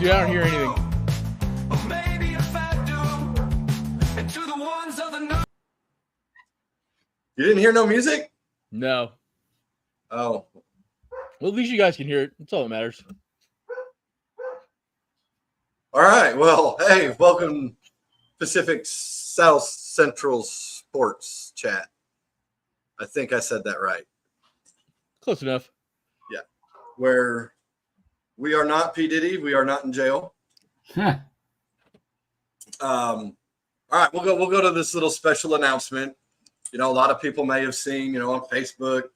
Dude, I don't hear anything. You didn't hear no music? No. Oh. Well, at least you guys can hear it. That's all that matters. All right. Well, hey, welcome Pacific South Central Sports Chat. I think I said that right. Close enough. Yeah. Where we are not P. Diddy. We are not in jail. Huh. All right. We'll go to this little special announcement. You know, a lot of people may have seen, on Facebook,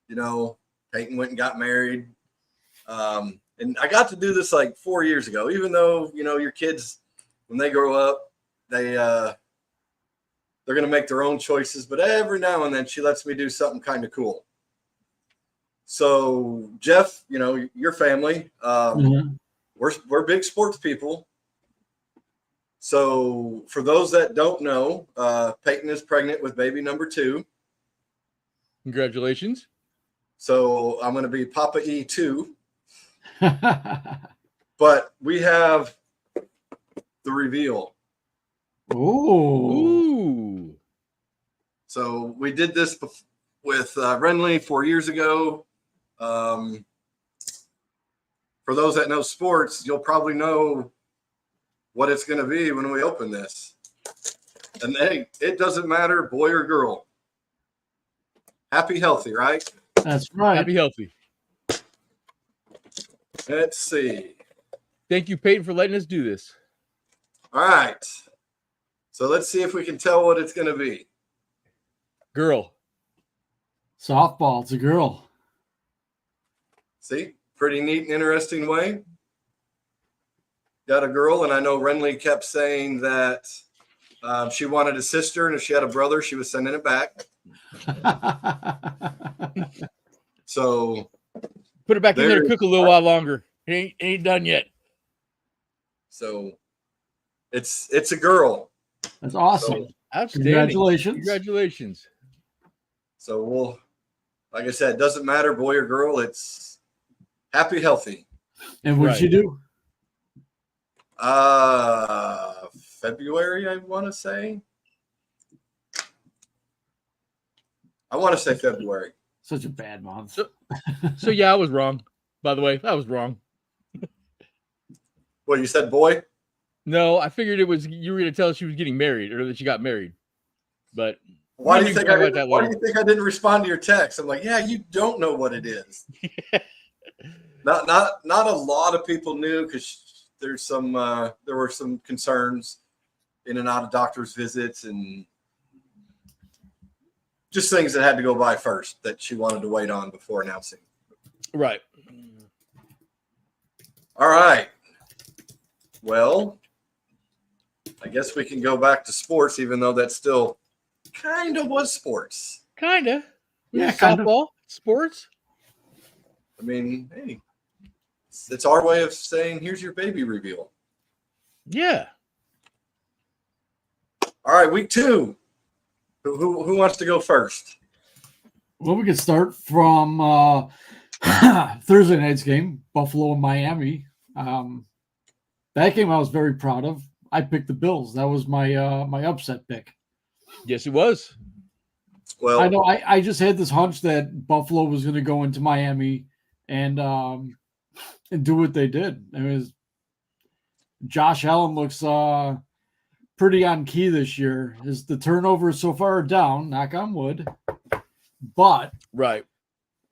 Peyton went and got married. And I got to do this like 4 years ago, even though, your kids, when they grow up, they're going to make their own choices. But every now and then she lets me do something kind of cool. So, Jeff, your family, we're big sports people. So for those that don't know, Peyton is pregnant with baby number 2. Congratulations. So I'm going to be Papa E2. But we have the reveal. Ooh. So we did this with Renly 4 years ago. For those that know sports, you'll probably know what it's going to be when we open this. And hey, it doesn't matter, boy or girl. Happy, healthy, right? That's right. Happy, healthy. Let's see. Thank you, Peyton, for letting us do this. All right. So let's see if we can tell what it's going to be. Girl. Softball. It's a girl. See? Pretty neat and interesting way. Got a girl, and I know Renly kept saying that she wanted a sister, and if she had a brother, she was sending it back. So put it back in there to cook a little while longer. It ain't done yet. So it's a girl. That's awesome. So, outstanding. Congratulations. So we'll, like I said, it doesn't matter, boy or girl. It's happy, healthy. And what'd she do? February, I want to say. February. Such a bad month. So yeah, I was wrong. By the way, I was wrong. Well, you said boy? No, I figured you were going to tell us she was getting married or that she got married. But why do you think I didn't respond to your text? I'm like, yeah, you don't know what it is. Not a lot of people knew because there were some concerns in and out of doctor's visits and just things that had to go by first that she wanted to wait on before announcing. Right. All right. Well, I guess we can go back to sports, even though that still kind of was sports. Kind of. Yeah, softball, sports. I mean, hey, it's our way of saying, here's your baby reveal. Yeah. All right, week 2. Who wants to go first? Well, we could start from Thursday night's game, Buffalo and Miami. That game I was very proud of. I picked the Bills. That was my upset pick. Yes, it was. Well, I know. I just had this hunch that Buffalo was going to go into Miami and do what they did. It was Josh Allen looks pretty on key this year. The turnovers so far are down, knock on wood. But right.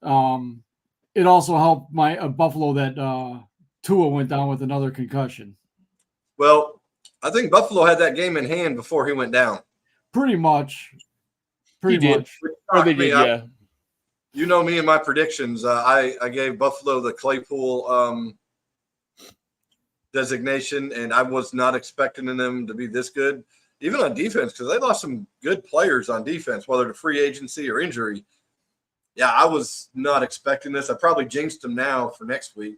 It also helped my Buffalo that Tua went down with another concussion. Well, I think Buffalo had that game in hand before he went down. Pretty much. Or they did, yeah. You know me and my predictions. I gave Buffalo the Claypool designation, and I was not expecting them to be this good, even on defense, because they lost some good players on defense, whether to free agency or injury. Yeah, I was not expecting this. I probably jinxed them now for next week.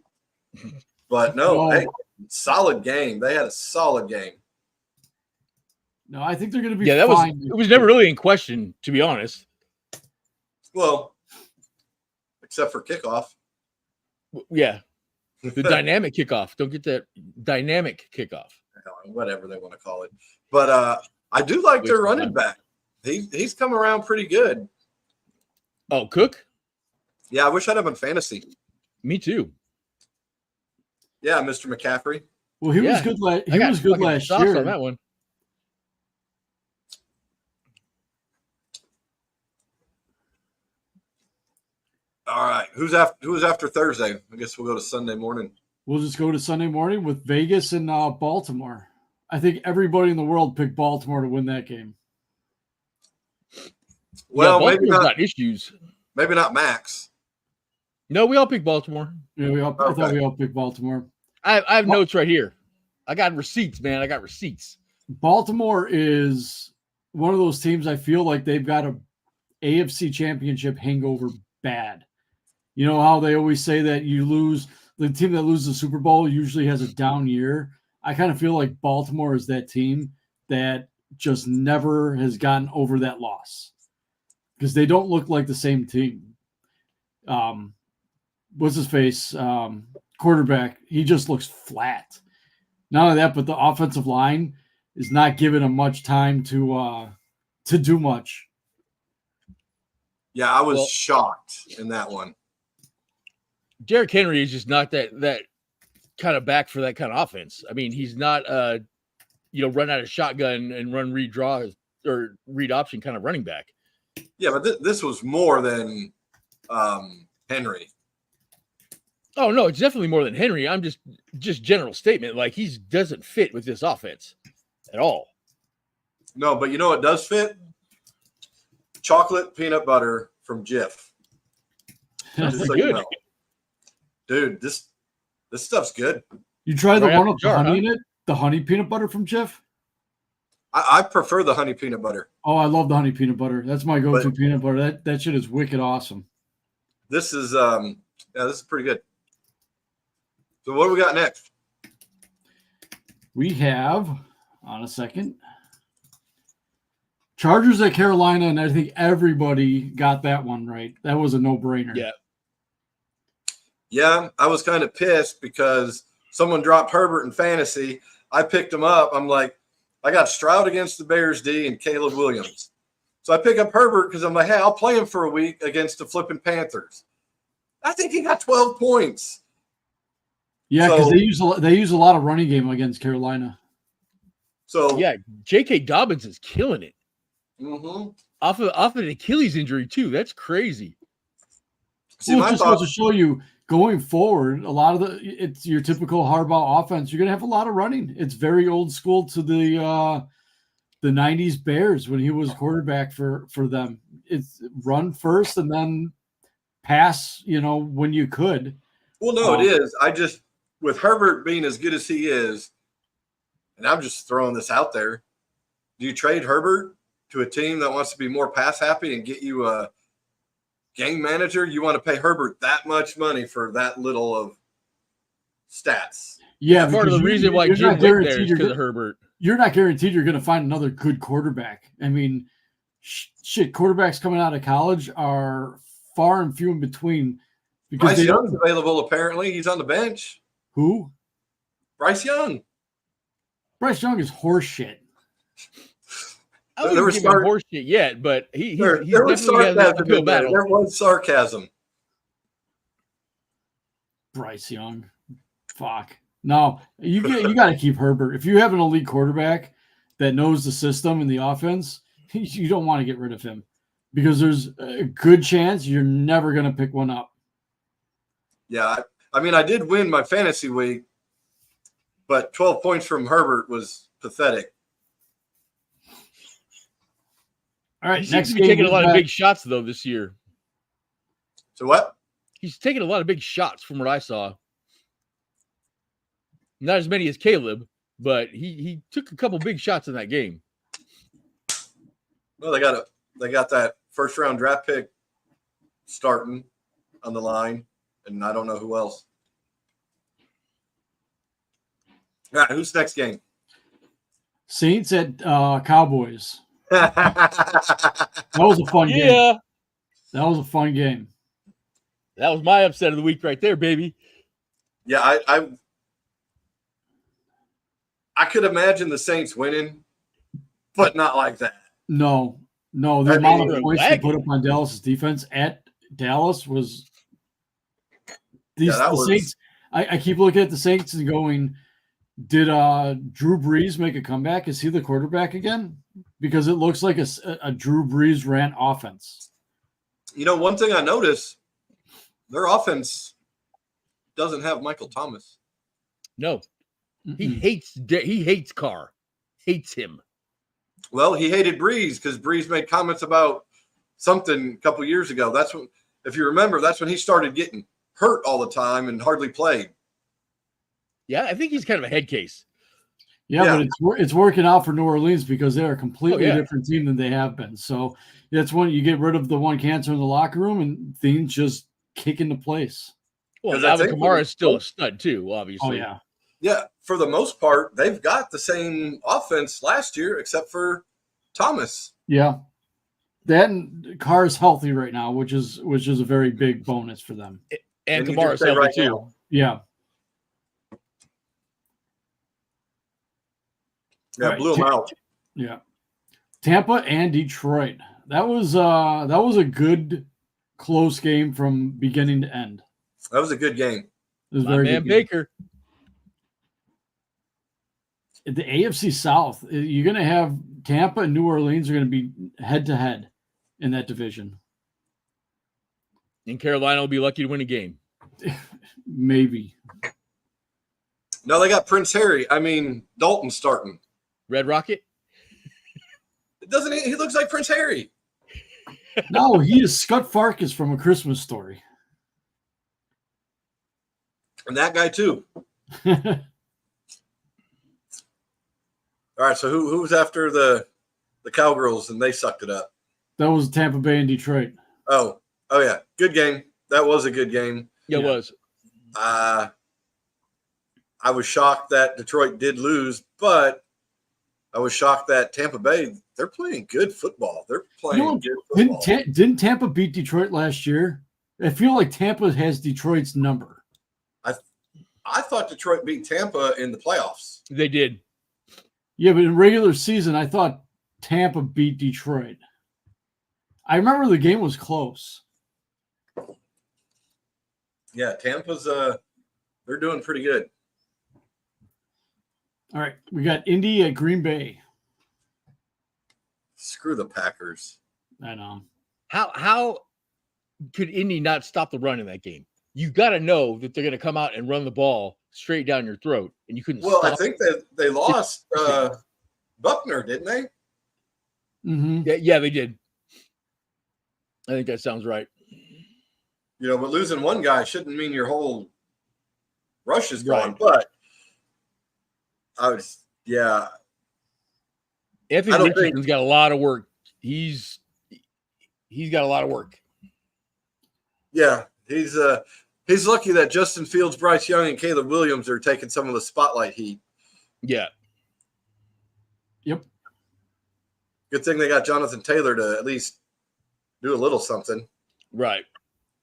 But no, hey, solid game. They had a solid game. No, I think they're going to be fine. It was never really in question, to be honest. Well, except for kickoff. Yeah. The dynamic kickoff. Don't get that dynamic kickoff. Whatever they want to call it. But I do like their Waste of running time. back. He's come around pretty good. Oh, Cook? Yeah, I wish I'd have him in fantasy. Me too. Yeah, Mr. McCaffrey. Well, he was Yeah. good. He I got was good fucking last sauce year. on that one. All right. Who's after Thursday? I guess we'll go to Sunday morning. We'll just go to Sunday morning with Vegas and Baltimore. I think everybody in the world picked Baltimore to win that game. Well, yeah, maybe Baltimore's not. got issues. Maybe not Max. No, we all picked Baltimore. Yeah, I thought we all picked Baltimore. I have notes right here. I got receipts, man. I got receipts. Baltimore is one of those teams I feel like they've got a AFC championship hangover bad. You know how they always say that the team that loses the Super Bowl usually has a down year. I kind of feel like Baltimore is that team that just never has gotten over that loss because they don't look like the same team. What's his face? Quarterback. He just looks flat. Not only that, but the offensive line is not giving him much time to do much. Yeah, I was shocked in that one. Derrick Henry is just not that kind of back for that kind of offense. I mean, he's not run out of shotgun and run read draw or read option kind of running back. Yeah, but this was more than Henry. Oh no, it's definitely more than Henry. I'm just general statement. Like he doesn't fit with this offense at all. No, but you know what does fit? Chocolate peanut butter from Jif. Just so you know. Dude, this stuff's good. You try the Right one out with the the jar, honey in it? The honey peanut butter from Jif? I prefer the honey peanut butter. Oh, I love the honey peanut butter. That's my go-to peanut butter. That shit is wicked awesome. This is this is pretty good. So what do we got next? We have, on a second, Chargers at Carolina, and I think everybody got that one right. That was a no-brainer. Yeah. Yeah, I was kind of pissed because someone dropped Herbert in fantasy. I picked him up. I'm like, I got Stroud against the Bears D and Caleb Williams. So I pick up Herbert because I'm like, hey, I'll play him for a week against the flipping Panthers. I think he got 12 points. Yeah, because they use a lot of running game against Carolina. So yeah, J.K. Dobbins is killing it. Mm-hmm. Off of an Achilles injury too. That's crazy. See, well, it just goes to show you going forward, a lot of it's your typical Harbaugh offense. You're gonna have a lot of running. It's very old school to the 90s Bears when he was quarterback for them. It's run first and then pass, when you could. Well, no, it is. I just, with Herbert being as good as he is, and I'm just throwing this out there, do you trade Herbert to a team that wants to be more pass happy and get you a game manager? You want to pay Herbert that much money for that little of stats? Yeah, part of the reason why Jim went there is because of Herbert. You're not guaranteed you're going to find another good quarterback. I mean, shit, quarterbacks coming out of college are far and few in between. Because Bryce Young's available, apparently. He's on the bench. Who? Bryce Young. Bryce Young is horse shit. I wouldn't give him horse shit yet, but he definitely has an uphill battle. There was sarcasm. Bryce Young. Fuck. No, you got to keep Herbert. If you have an elite quarterback that knows the system and the offense, you don't want to get rid of him because there's a good chance you're never going to pick one up. Yeah, I mean, I did win my fantasy week, but 12 points from Herbert was pathetic. All right, he seems to be taking a lot of big shots though this year. So what? He's taking a lot of big shots from what I saw. Not as many as Caleb, but he took a couple big shots in that game. Well, they got that first round draft pick starting on the line, and I don't know who else. All right, who's next game? Saints at Cowboys. That was a fun game. Yeah. That was a fun game. That was my upset of the week right there, baby. Yeah, I could imagine the Saints winning, but not like that. No, the I amount mean, of points they put up on Dallas' defense at Dallas was that the was Saints. I keep looking at the Saints and going, did Drew Brees make a comeback? Is he the quarterback again? Because it looks like a Drew Brees ran offense. one thing I noticed, their offense doesn't have Michael Thomas. No, he hates Carr, hates him. Well, he hated Brees because Brees made comments about something a couple years ago. That's when, if you remember, that's when he started getting hurt all the time and hardly played. Yeah, I think he's kind of a head case. Yeah, but it's working out for New Orleans because they're a completely yeah. different team than they have been. So that's when you get rid of the one cancer in the locker room and things just kick into place. Well, Alvin Kamara is still a stud too, obviously. Oh, yeah. Yeah, for the most part, they've got the same offense last year except for Thomas. Yeah. That and Carr's healthy right now, which is a very big bonus for them. And Kamara's healthy too. now. Yeah. Yeah, blew him out. Yeah. Tampa and Detroit. That was a good close game from beginning to end. That was a good game. It was My very man good Baker. Game. The AFC South, you're going to have Tampa and New Orleans are going to be head to head in that division. And Carolina will be lucky to win a game. Maybe. No, they got Prince Harry. I mean, Dalton starting. Red Rocket? Doesn't he looks like Prince Harry. No, he is Scott Farkas from A Christmas Story. And that guy too. All right, so who was after the Cowgirls and they sucked it up? That was Tampa Bay and Detroit. Oh yeah. Good game. That was a good game. Yeah, it was. I was shocked that Detroit did lose, but I was shocked that Tampa Bay, they're playing good football. They're playing good football. Didn't Tampa beat Detroit last year? I feel like Tampa has Detroit's number. I thought Detroit beat Tampa in the playoffs. They did. Yeah, but in regular season, I thought Tampa beat Detroit. I remember the game was close. Yeah, Tampa's they're doing pretty good. All right, we got Indy at Green Bay. Screw the Packers. I know. How could Indy not stop the run in that game? You got to know that they're going to come out and run the ball straight down your throat, and you couldn't. Well, stop I think that they lost Buckner, didn't they? Mm-hmm. Yeah, they did. I think that sounds right. But losing one guy shouldn't mean your whole rush is gone. Right. But Anthony Richardson's got a lot of work. He's got a lot of work. Yeah, he's lucky that Justin Fields, Bryce Young, and Caleb Williams are taking some of the spotlight heat. Yeah. Yep. Good thing they got Jonathan Taylor to at least do a little something. Right.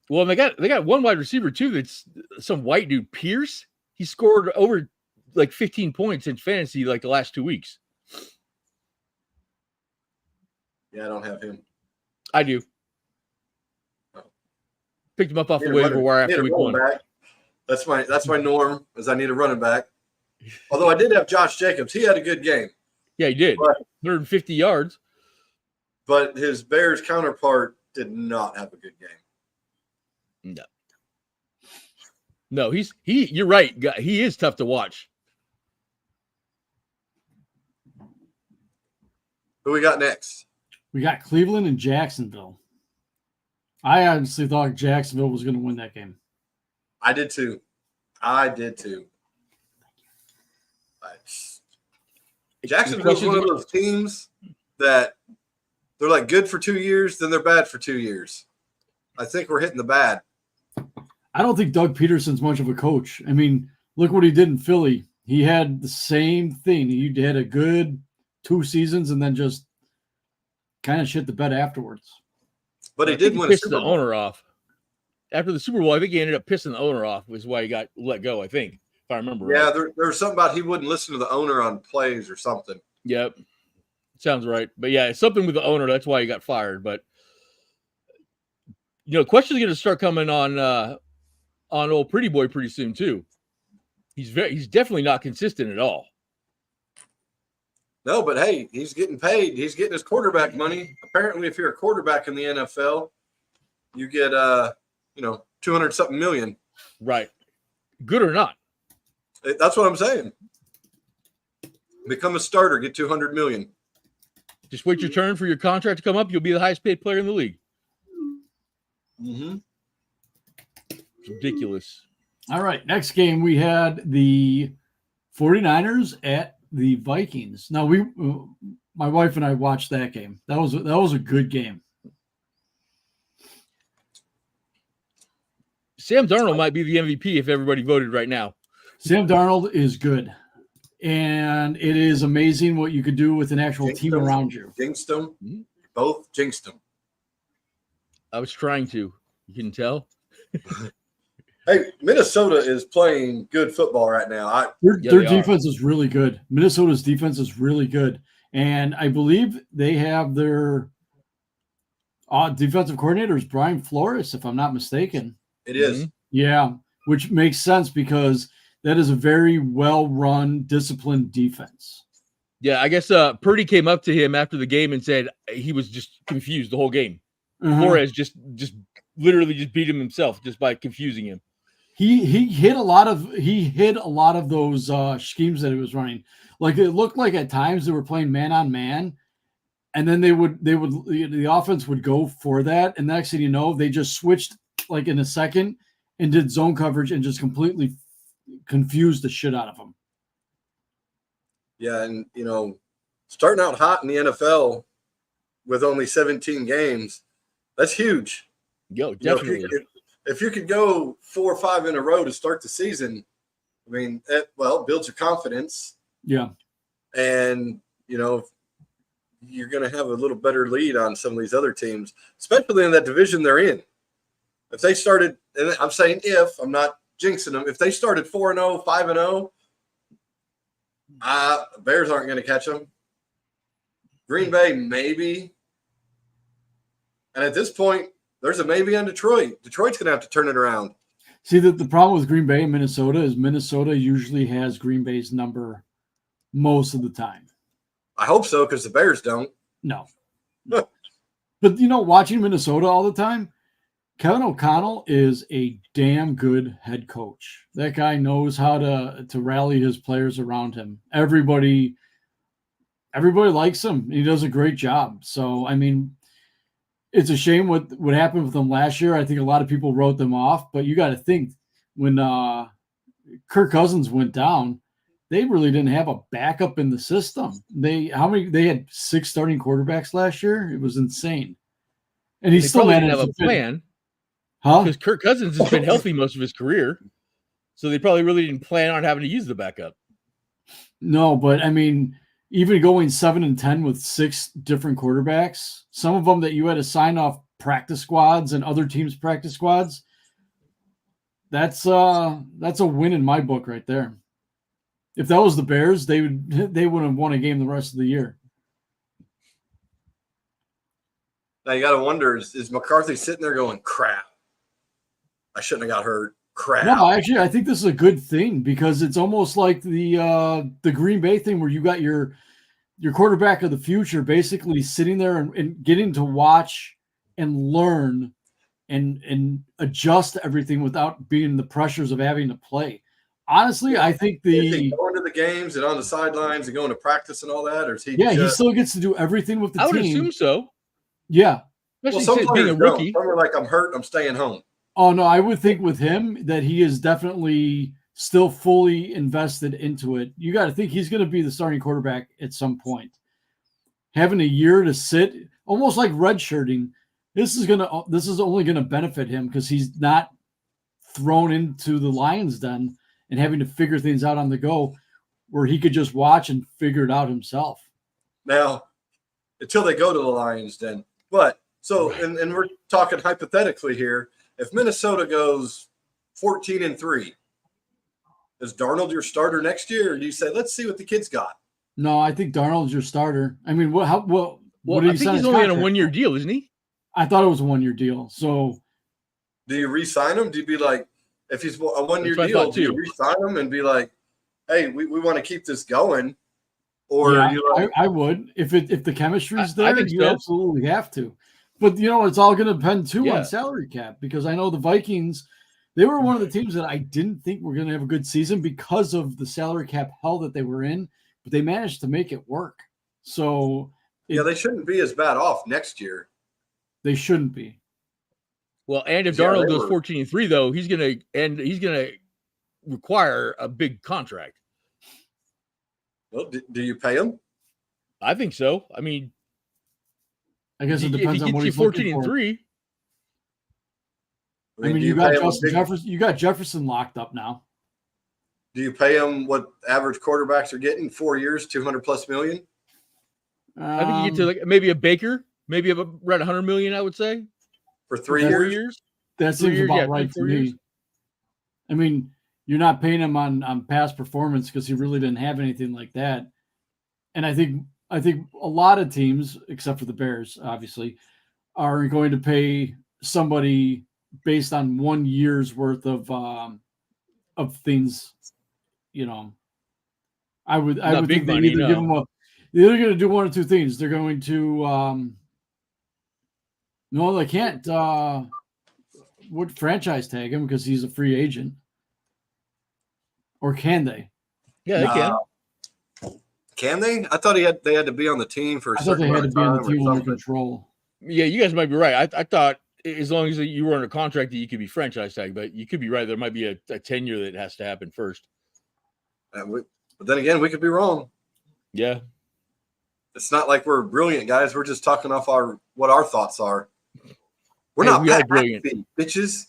Well, they got one wide receiver too. That's some white dude, Pierce. He scored over like 15 points in fantasy like the last 2 weeks. Yeah, I don't have him. I do. Oh. Picked him up off the waiver wire after week one. Back. That's my norm, is I need a running back. Although I did have Josh Jacobs. He had a good game. Yeah, he did. 150 yards. But his Bears counterpart did not have a good game. No, you're right. He is tough to watch. Who we got next? We got Cleveland and Jacksonville. I honestly thought Jacksonville was going to win that game. I did too. Jacksonville's one of those teams that they're like good for 2 years, then they're bad for 2 years. I think we're hitting the bad. I don't think Doug Peterson's much of a coach. I mean, look what he did in Philly. He had the same thing. He had a good 2 seasons and then just kind of shit the bed afterwards. But he did win a pissed Super the Bowl. owner off. after the Super Bowl, I think he ended up pissing the owner off, was why he got let go, I think, if I remember Yeah, right. there was something about he wouldn't listen to the owner on plays or something. Yep. Sounds right. But yeah, it's something with the owner. That's why he got fired. But questions are going to start coming on old Pretty Boy pretty soon too. He's definitely not consistent at all. No, but hey, he's getting paid. He's getting his quarterback money. Apparently, if you're a quarterback in the NFL, you get 200-something million. Right. Good or not. That's what I'm saying. Become a starter, get 200 million. Just wait your turn for your contract to come up. You'll be the highest paid player in the league. Mm-hmm. It's ridiculous. All right. Next game, we had the 49ers at the Vikings. Now, my wife and I watched that game. That was a good game. Sam Darnold might be the MVP if everybody voted right now. Sam Darnold is good. And it is amazing what you could do with an actual team around you. Jinxed them. Both jinxed them. I was trying to. You can tell. Hey, Minnesota is playing good football right now. Their defense is really good. Minnesota's defense is really good. And I believe they have their defensive coordinator is Brian Flores, if I'm not mistaken. It is. Mm-hmm. Yeah, which makes sense because that is a very well-run, disciplined defense. Yeah, I guess Purdy came up to him after the game and said he was just confused the whole game. Flores just literally just beat him himself just by confusing him. He hit a lot of those schemes that he was running. Like it looked like at times they were playing man on man, and then the offense would go for that, and next thing you know, they just switched like in a second and did zone coverage and just completely confused the shit out of them. Yeah, and starting out hot in the NFL with only 17 games, that's huge. Yo, definitely. If you could go 4 or 5 in a row to start the season, I mean, it builds your confidence. Yeah. And, you're going to have a little better lead on some of these other teams, especially in that division they're in. If they started, and I'm saying if, I'm not jinxing them, if they started 4-0, 5-0, Bears aren't going to catch them. Green Bay, maybe. And at this point, there's a maybe on Detroit. Detroit's going to have to turn it around. See, the problem with Green Bay and Minnesota is Minnesota usually has Green Bay's number most of the time. I hope so, because the Bears don't. No. But, watching Minnesota all the time, Kevin O'Connell is a damn good head coach. That guy knows how to rally his players around him. Everybody likes him. He does a great job. So, I mean, it's a shame what happened with them last year. I think a lot of people wrote them off, but you got to think when Kirk Cousins went down, they really didn't have a backup in the system. They had 6 starting quarterbacks last year. It was insane. And he still managed to have a plan. Huh? Because Kirk Cousins has been healthy most of his career. So they probably really didn't plan on having to use the backup. No, but I mean, even going 7-10 with 6 different quarterbacks, some of them that you had to sign off practice squads and other teams' practice squads, that's a win in my book right there. If that was the Bears, they wouldn't have won a game the rest of the year. Now you got to wonder: is McCarthy sitting there going, "Crap, I shouldn't have got hurt"? Crap. No, actually, I think this is a good thing because it's almost like the Green Bay thing where you got your quarterback of the future basically sitting there and getting to watch and learn and adjust everything without being the pressures of having to play. Honestly, I think is he going to the games and on the sidelines and going to practice and all that, or is he? Yeah, he still gets to do everything with the team. I would assume so. Yeah. Especially being a rookie. Some are like, I'm hurt, I'm staying home. Oh, no, I would think with him that he is definitely still fully invested into it. You got to think he's going to be the starting quarterback at some point. Having a year to sit, almost like redshirting, this is only going to benefit him because he's not thrown into the lion's den and having to figure things out on the go where he could just watch and figure it out himself. Now, until they go to the lion's den. But so, and we're talking hypothetically here. if Minnesota goes 14-3, is Darnold your starter next year? Or do you say, let's see what the kid's got? No, I think Darnold's your starter. I mean, what Well, did I he think sign he's his only on a contract 1 year for? deal, isn't he? I thought it was a 1 year deal. So Do you re-sign him? Do you be like, if he's a 1 year That's what I deal, thought do you too. re-sign him and be like, hey, we want to keep this going? Or yeah, are you like, I would if the chemistry's I there, think you so. absolutely have to. But it's all going to depend too Yeah. on salary cap, because I know the Vikings, they were one of the teams that I didn't think were going to have a good season because of the salary cap hell that they were in, but they managed to make it work. So they shouldn't be as bad off next year. they shouldn't be. Well, and if Yeah, Darnold they goes were. 14-3, though, he's gonna require a big contract. Well, do you pay him? I think so. I mean, I guess it if depends he on what gets you he's looking for. 14-3, I mean, do you pay got him a Justin Jefferson. You got Jefferson locked up now. Do you pay him what average quarterbacks are getting? 4 years, $200+ million I think you get to like maybe a Baker, maybe around 100 million. I would say for 3 That's- 4 years. years. that 3 seems years, about yeah, right 3-4 to me. years. I mean, you're not paying him on past performance because he really didn't have anything like that. And I think a lot of teams, except for the Bears, obviously, are going to pay somebody based on 1 year's worth of things. I would Not big think they money, either give no. them they're either going to do one or two things. They're going to no, they can't would franchise tag him because he's a free agent. Or can they? Yeah, they can. Can they? I thought they had to be on the team for a I thought certain they had amount to of be on time the or team under something. control. Yeah, you guys might be right. I thought as long as you were under contract that you could be franchise tag, but you could be right. There might be a tenure that has to happen first. But then again, we could be wrong. Yeah. It's not like we're brilliant guys. We're just talking off what our thoughts are. We're Hey, not we are Pat brilliant. McAfee, bitches.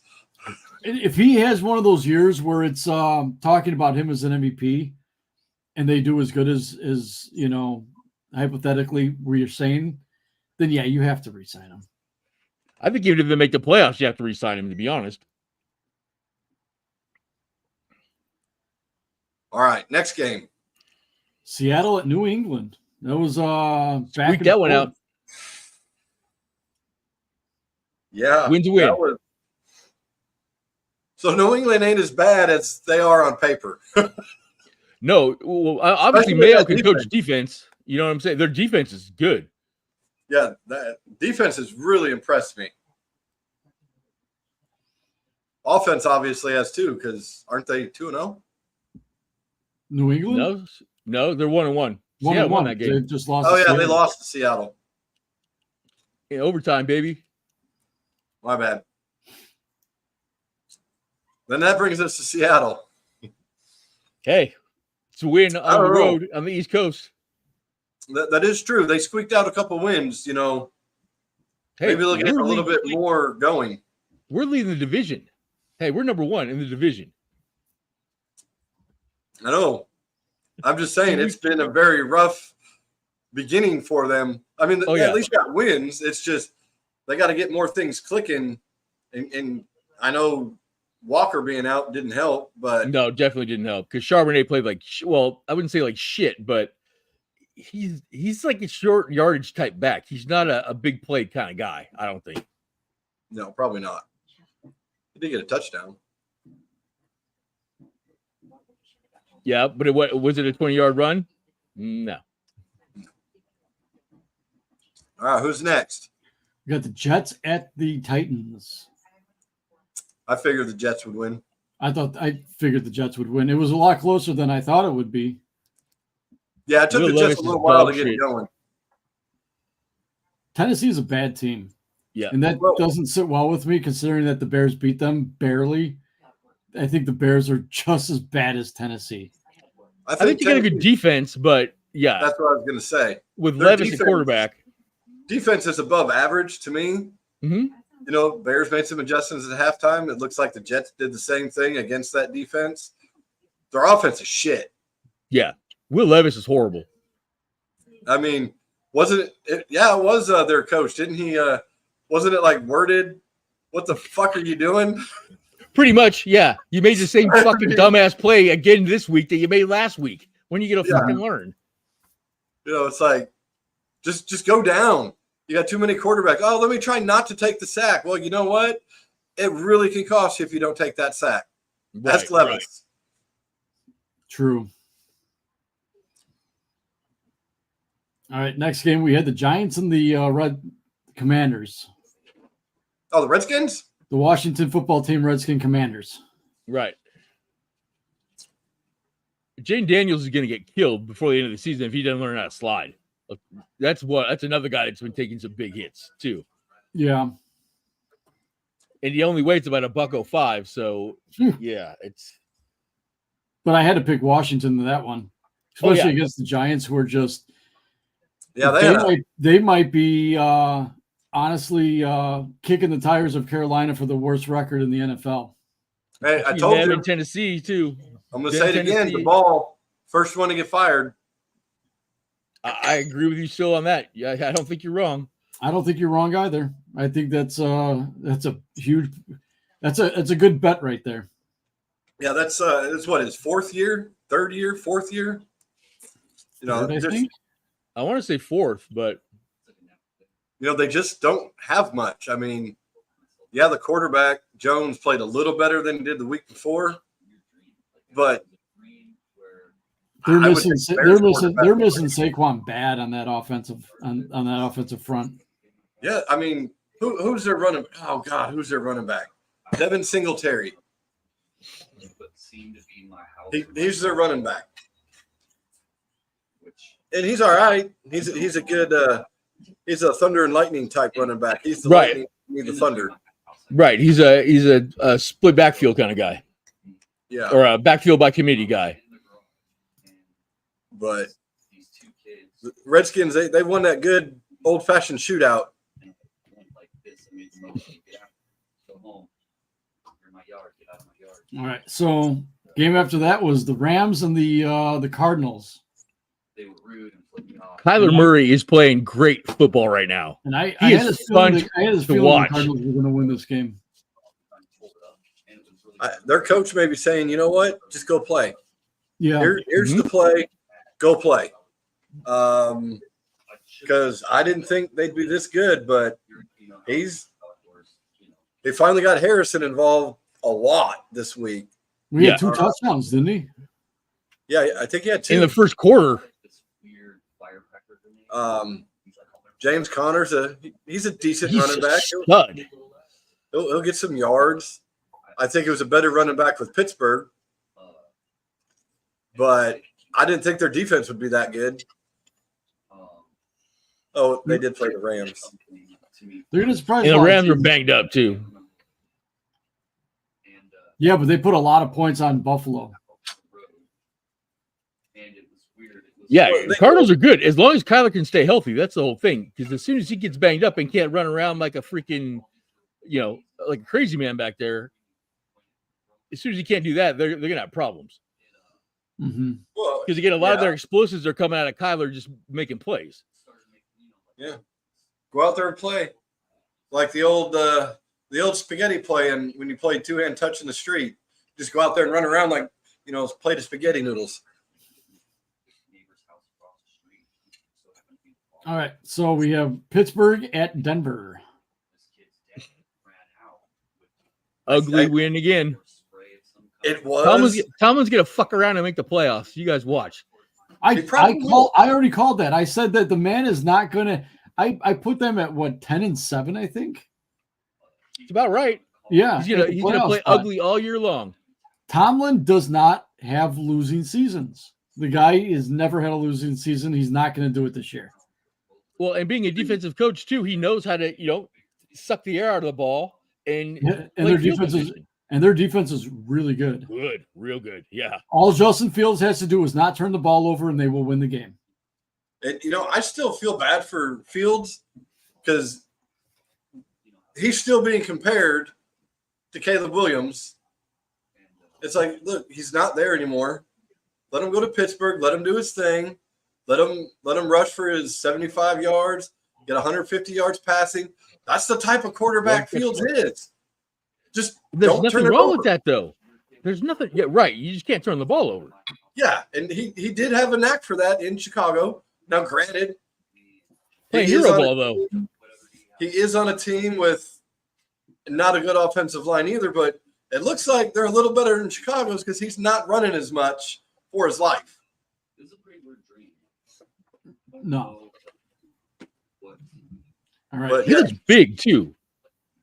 If he has one of those years where it's talking about him as an MVP, and they do as good as hypothetically where you're saying, then yeah, you have to re-sign him. I think even if they make the playoffs, you have to re-sign him, to be honest. All right, next game. Seattle at New England. That was back Squeak and that one forth. out. Yeah. Win to win. So New England ain't as bad as they are on paper. No, well, obviously Especially Mayo that can defense. coach defense. You know what I'm saying? Their defense is good. Yeah, that defense has really impressed me. Offense obviously has too, because aren't they 2-0? New England? No, they're 1-1. Seattle won that game. They just lost. Oh to yeah, Seattle. they lost to Seattle. In overtime, baby. My bad. Then that brings us to Seattle. Hey, it's a win on the know. road on the East Coast. That is true. They squeaked out a couple wins, Hey, maybe they'll get a we're little bit more going. We're leading the division. Hey, we're number 1 in the division. I know. I'm just saying it's been a very rough beginning for them. I mean, they at least got wins. It's just they got to get more things clicking. And I know Walker being out didn't help, but No, definitely didn't help because Charbonnet played like I wouldn't say like shit, but he's like a short yardage type back. He's not a big play kind of guy. I don't think. No, probably not. He did get a touchdown. Yeah, but was it a 20-yard run? No. All right, who's next? We got the Jets at the Titans. I figured the Jets would win. I figured the Jets would win. It was a lot closer than I thought it would be. Yeah, it took Will the Jets Levis a is little while dog to get shit. going. Tennessee is a bad team. Yeah. And that doesn't sit well with me considering that the Bears beat them barely. I think the Bears are just as bad as Tennessee. I think you got a good defense, but yeah. That's what I was going to say. With Their Levis at quarterback. Defense is above average to me. Mm-hmm. Bears made some adjustments at halftime. It looks like the Jets did the same thing against that defense. Their offense is shit. Yeah. Will Levis is horrible. I mean, wasn't it? Yeah, it was their coach. Didn't he? Wasn't it like worded? what the fuck are you doing? Pretty much, yeah. You made the same fucking dumbass play again this week that you made last week. When you get to fucking learn? It's like, just go down. You got too many quarterbacks. Oh, let me try not to take the sack. Well, you know what? It really can cost you if you don't take that sack. That's Levis. Right. True. All right, next game we had the Giants and the Red Commanders. Oh, the Redskins? The Washington football team Redskin Commanders. Right. Jane Daniels is going to get killed before the end of the season if he doesn't learn how to slide. That's another guy that's been taking some big hits too. Yeah. And he only weighs about $105, so yeah, it's. But I had to pick Washington to that one, especially against the Giants, who are just. Yeah, they might be honestly kicking the tires of Carolina for the worst record in the NFL. Hey, I told you in Tennessee too. I'm going to say it again. The ball, first one to get fired. I agree with you still on that. Yeah, I don't think you're wrong. I don't think you're wrong either. I think that's a huge, that's a good bet right there. Yeah, that's what his third year, fourth year. I want to say fourth, but they just don't have much. I mean, yeah, the quarterback Jones played a little better than he did the week before, but they're missing Saquon bad on that offensive front. Yeah, I mean, who's their running? Oh God, who's their running back? Devin Singletary. He's their running back, and he's all right. He's a good. He's a thunder and lightning type running back. He's the lightning, the thunder. Right. He's a split backfield kind of guy. Yeah. Or a backfield by committee guy. But the Redskins, they won that good old-fashioned shootout. All right. So game after that was the Rams and the Cardinals. They were rude and flipped me off. Kyler Murray is playing great football right now. And I had this feeling the Cardinals were going to win this game. Their coach may be saying, you know what? Just go play. Yeah. Here's the play. Go play. Because I didn't think they'd be this good, but they finally got Harrison involved a lot this week. We had 2 touchdowns, didn't he? Yeah, I think he had 2. In the first quarter. James Conner's he's a decent running back. Stud. He'll get some yards. I think it was a better running back with Pittsburgh. But I didn't think their defense would be that good. Oh, they did play the Rams. They're going to surprise. And the Rams were banged up too. Yeah, but they put a lot of points on Buffalo. Yeah, Cardinals are good as long as Kyler can stay healthy. That's the whole thing. Because as soon as he gets banged up and can't run around like a freaking, like a crazy man back there, as soon as he can't do that, they're gonna have problems. Because again, a lot of their explosives are coming out of Kyler just making plays. Yeah, go out there and play like the old spaghetti play, and when you played 2-hand touch in the street, just go out there and run around like plate of spaghetti noodles. All right, so we have Pittsburgh at Denver. Ugly win again. It was. Tomlin's gonna fuck around and make the playoffs. You guys watch. I already called that. I said that the man is not gonna. I put them at 10-7, I think. It's about right. Yeah, he's gonna play ugly all year long. Tomlin does not have losing seasons. The guy has never had a losing season. He's not going to do it this year. Well, and being a defensive coach too, he knows how to suck the air out of the ball and their defense is really good. Good, real good. Yeah. All Justin Fields has to do is not turn the ball over, and they will win the game. And I still feel bad for Fields because he's still being compared to Caleb Williams. It's like, look, he's not there anymore. Let him go to Pittsburgh. Let him do his thing. Let him rush for his 75 yards, get 150 yards passing. That's the type of quarterback Fields is. Just There's don't nothing turn it wrong over. with that, though. There's nothing. Yeah, right. You just can't turn the ball over. Yeah, and he did have a knack for that in Chicago. Now, granted, Playing he is hero on a- ball, though. he is on a team with not a good offensive line either, but it looks like they're a little better than Chicago's because he's not running as much for his life. No. All right. But He looks big, too.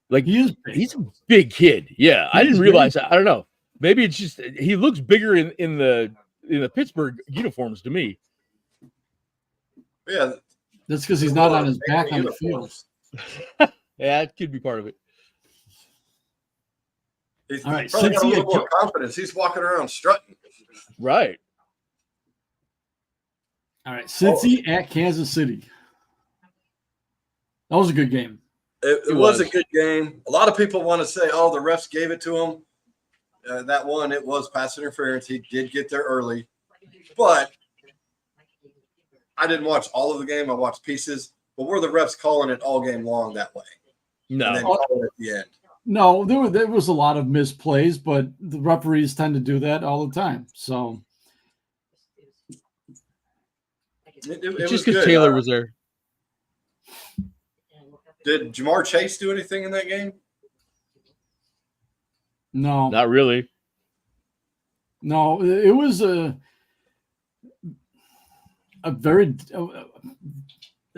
Like, He is big. he's a big kid. Yeah, I He's didn't big. realize that. I don't know. Maybe it's just he looks bigger in the Pittsburgh uniforms to me. Yeah, That's because he's not on his back on the field. Yeah, it could be part of it. He's All right, probably got a Cincy little at more confidence. He's walking around strutting. Right. All right. Cincy at Kansas City. That was a good game. It was a good game. A lot of people want to say, "Oh, the refs gave it to him." That one, it was pass interference. He did get there early, but I didn't watch all of the game. I watched pieces. But were the refs calling it all game long that way? And then No. call it at the end. No, there was a lot of misplays, but the referees tend to do that all the time. So It It's was just because good. Taylor was there. Did Jamar Chase do anything in that game? no, Not really. no, it was a very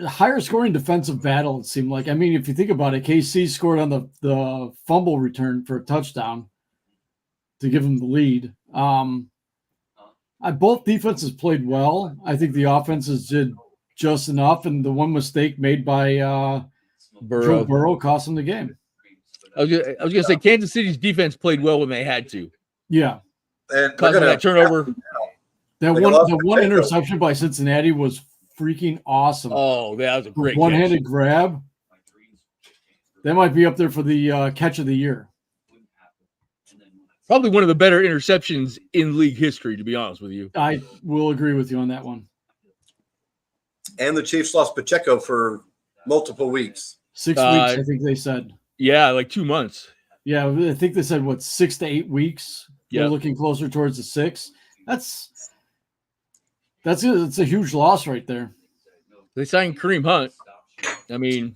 higher scoring defensive battle. It seemed like. I mean, if you think about it, KC scored on the fumble return for a touchdown to give them the lead. Both defenses played well. I think the offenses did just enough, and the one mistake made by Joe Burrow. Burrow cost them the game. I was gonna say Kansas City's defense played well when they had to. Yeah, And they're Causing gonna that turnover. that Like one a lot the of one potatoes. interception by Cincinnati was freaking awesome. Oh, that was a great One-handed catch. grab. That might be up there for the catch of the year. Probably one of the better interceptions in league history, to be honest with you. I will agree with you on that one. And the Chiefs lost Pacheco for multiple weeks. 6 weeks, I think they said. Yeah, like 2 months. Yeah, I think they said 6 to 8 weeks. They're Yeah. looking closer towards the 6. That's a huge loss right there. They signed Kareem Hunt. I mean,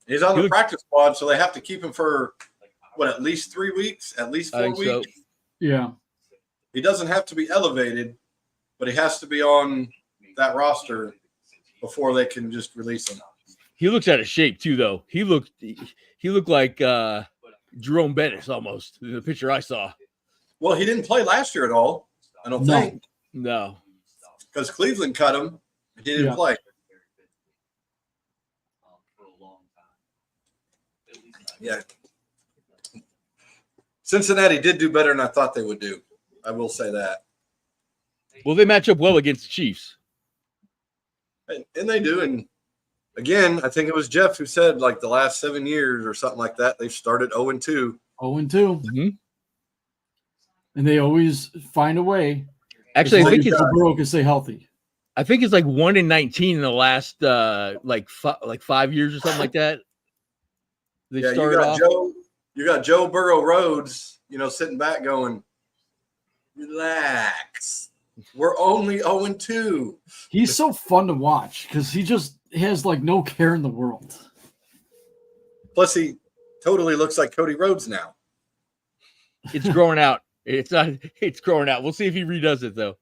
He's on He the looked- practice squad, so they have to keep him for at least 3 weeks, at least I 4 think so. weeks. Yeah. He doesn't have to be elevated, but he has to be on that roster before they can just release him. he looks out of shape too, though. He looked like Jerome Bettis almost in the picture I saw. Well, he didn't play last year at all, I don't No. think, No. because Cleveland cut him. He didn't Yeah. play. Yeah. Cincinnati did do better than I thought they would do. I will say that. Well, they match up well against the Chiefs. And they do. And again, I think it was Jeff who said like the last 7 years or something like that, they've started 0-2. 0-2. Mhm. And they always find a way. Actually, as I long think as it's Joe Burrow can stay healthy. like 1-19 in the last like 5 years or something like that. They Yeah, started off. You got Joe Burrow Rhodes, sitting back going, relax. We're only 0-2. He's so fun to watch because he just has like no care in the world. Plus, he totally looks like Cody Rhodes now. It's growing out. It's growing out. We'll see if he redoes it though.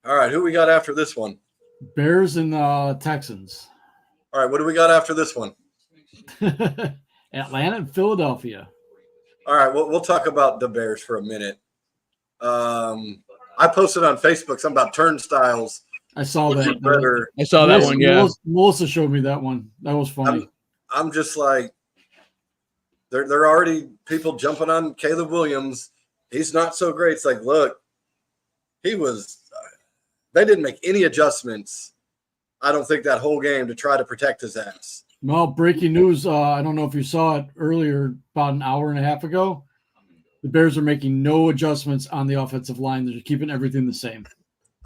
All right, who we got after this one? Bears and Texans. All right, what do we got after this one? Atlanta and Philadelphia. All right, we'll talk about the Bears for a minute. I posted on Facebook something about turnstiles. I saw looking that. better. I saw that one. Yeah. Melissa showed me that one. That was funny. I'm just like, there are already people jumping on Caleb Williams. He's not so great. It's like, look, they didn't make any adjustments, I don't think, that whole game to try to protect his ass. Well, breaking news. I don't know if you saw it earlier, about an hour and a half ago. The Bears are making no adjustments on the offensive line. They're keeping everything the same.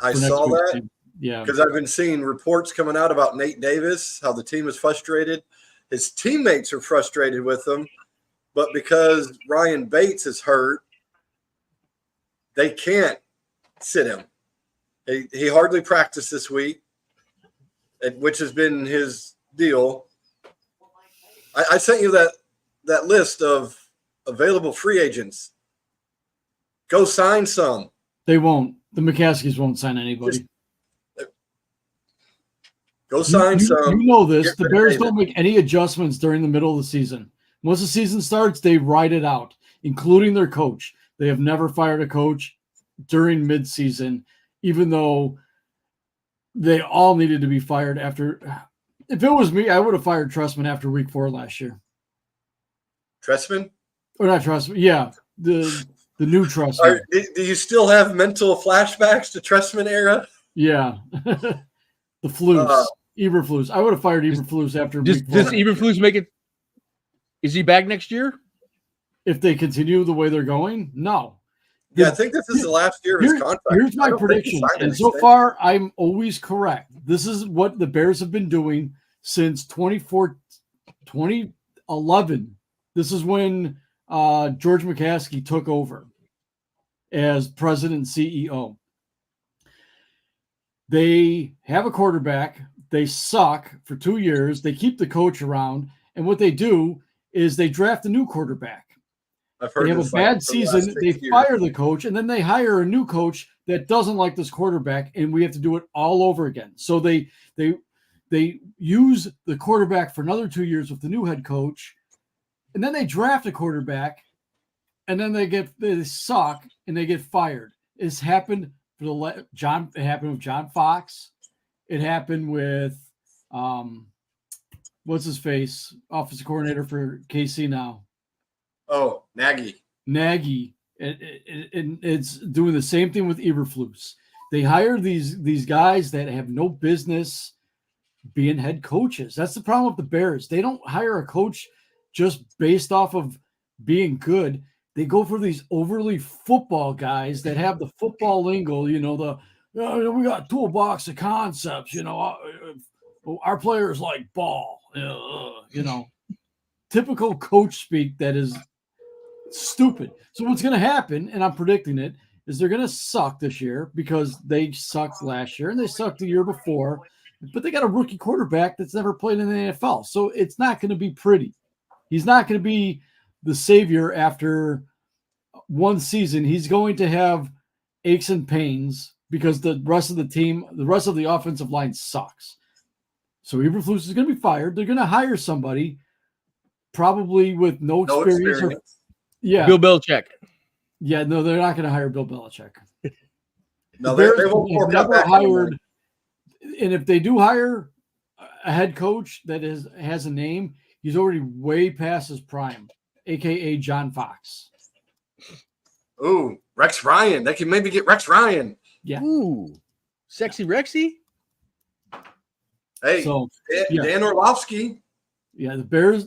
I for next saw week's that game. Yeah. because I've been seeing reports coming out about Nate Davis, how the team is frustrated. His teammates are frustrated with him. but because Ryan Bates is hurt, they can't sit him. He hardly practiced this week, which has been his deal. I sent you that list of available free agents. Go sign some. They won't. The McCaskies won't sign anybody. Go sign some. You know this. The Bears don't make any adjustments during the middle of the season. Once the season starts, they ride it out, including their coach. They have never fired a coach during midseason, even though they all needed to be fired after. If it was me, I would have fired Trestman after week 4 last year. Trestman? Or not Trestman. Yeah, the new Trestman. Do you still have mental flashbacks to Trestman era? Yeah. The Flus. Eberflus. I would have fired Eberflus after week 4. Does Eberflus make it? Is he back next year? If they continue the way they're going, no. Yeah, I think this is the last year of his contract. Here's my prediction. And so far, I'm always correct. This is what the Bears have been doing since 2011. This is when George McCaskey took over as president and CEO. They have a quarterback. They suck for 2 years. They keep the coach around. And what they do is they draft a new quarterback. I've heard they have a bad season. They fire the coach, and then they hire a new coach that doesn't like this quarterback, and we have to do it all over again. So they use the quarterback for another 2 years with the new head coach, and then they draft a quarterback, and then they suck and they get fired. It's happened for John. It happened with John Fox. It happened with what's his face, offensive coordinator for KC now. Oh, Nagy. And it's doing the same thing with Eberflus. They hire these guys that have no business being head coaches. That's the problem with the Bears. They don't hire a coach just based off of being good. They go for these overly football guys that have the football lingo, we got a toolbox of concepts, our players like ball, typical coach speak that is stupid. So what's going to happen, and I'm predicting it, is they're going to suck this year because they sucked last year and they sucked the year before, but they got a rookie quarterback that's never played in the NFL. So it's not going to be pretty. He's not going to be the savior after one season. He's going to have aches and pains because the rest of the team, the rest of the offensive line sucks. So Eberflus is going to be fired. They're going to hire somebody probably with no experience. Bill Belichick. Yeah, no, they're not going to hire Bill Belichick. No, they won't fork out that hired. And if they do hire a head coach that has a name, he's already way past his prime, a.k.a. John Fox. Ooh, Rex Ryan. They can maybe get Rex Ryan. Yeah. Ooh, sexy Rexy. Hey, Dan Orlovsky. Yeah, the Bears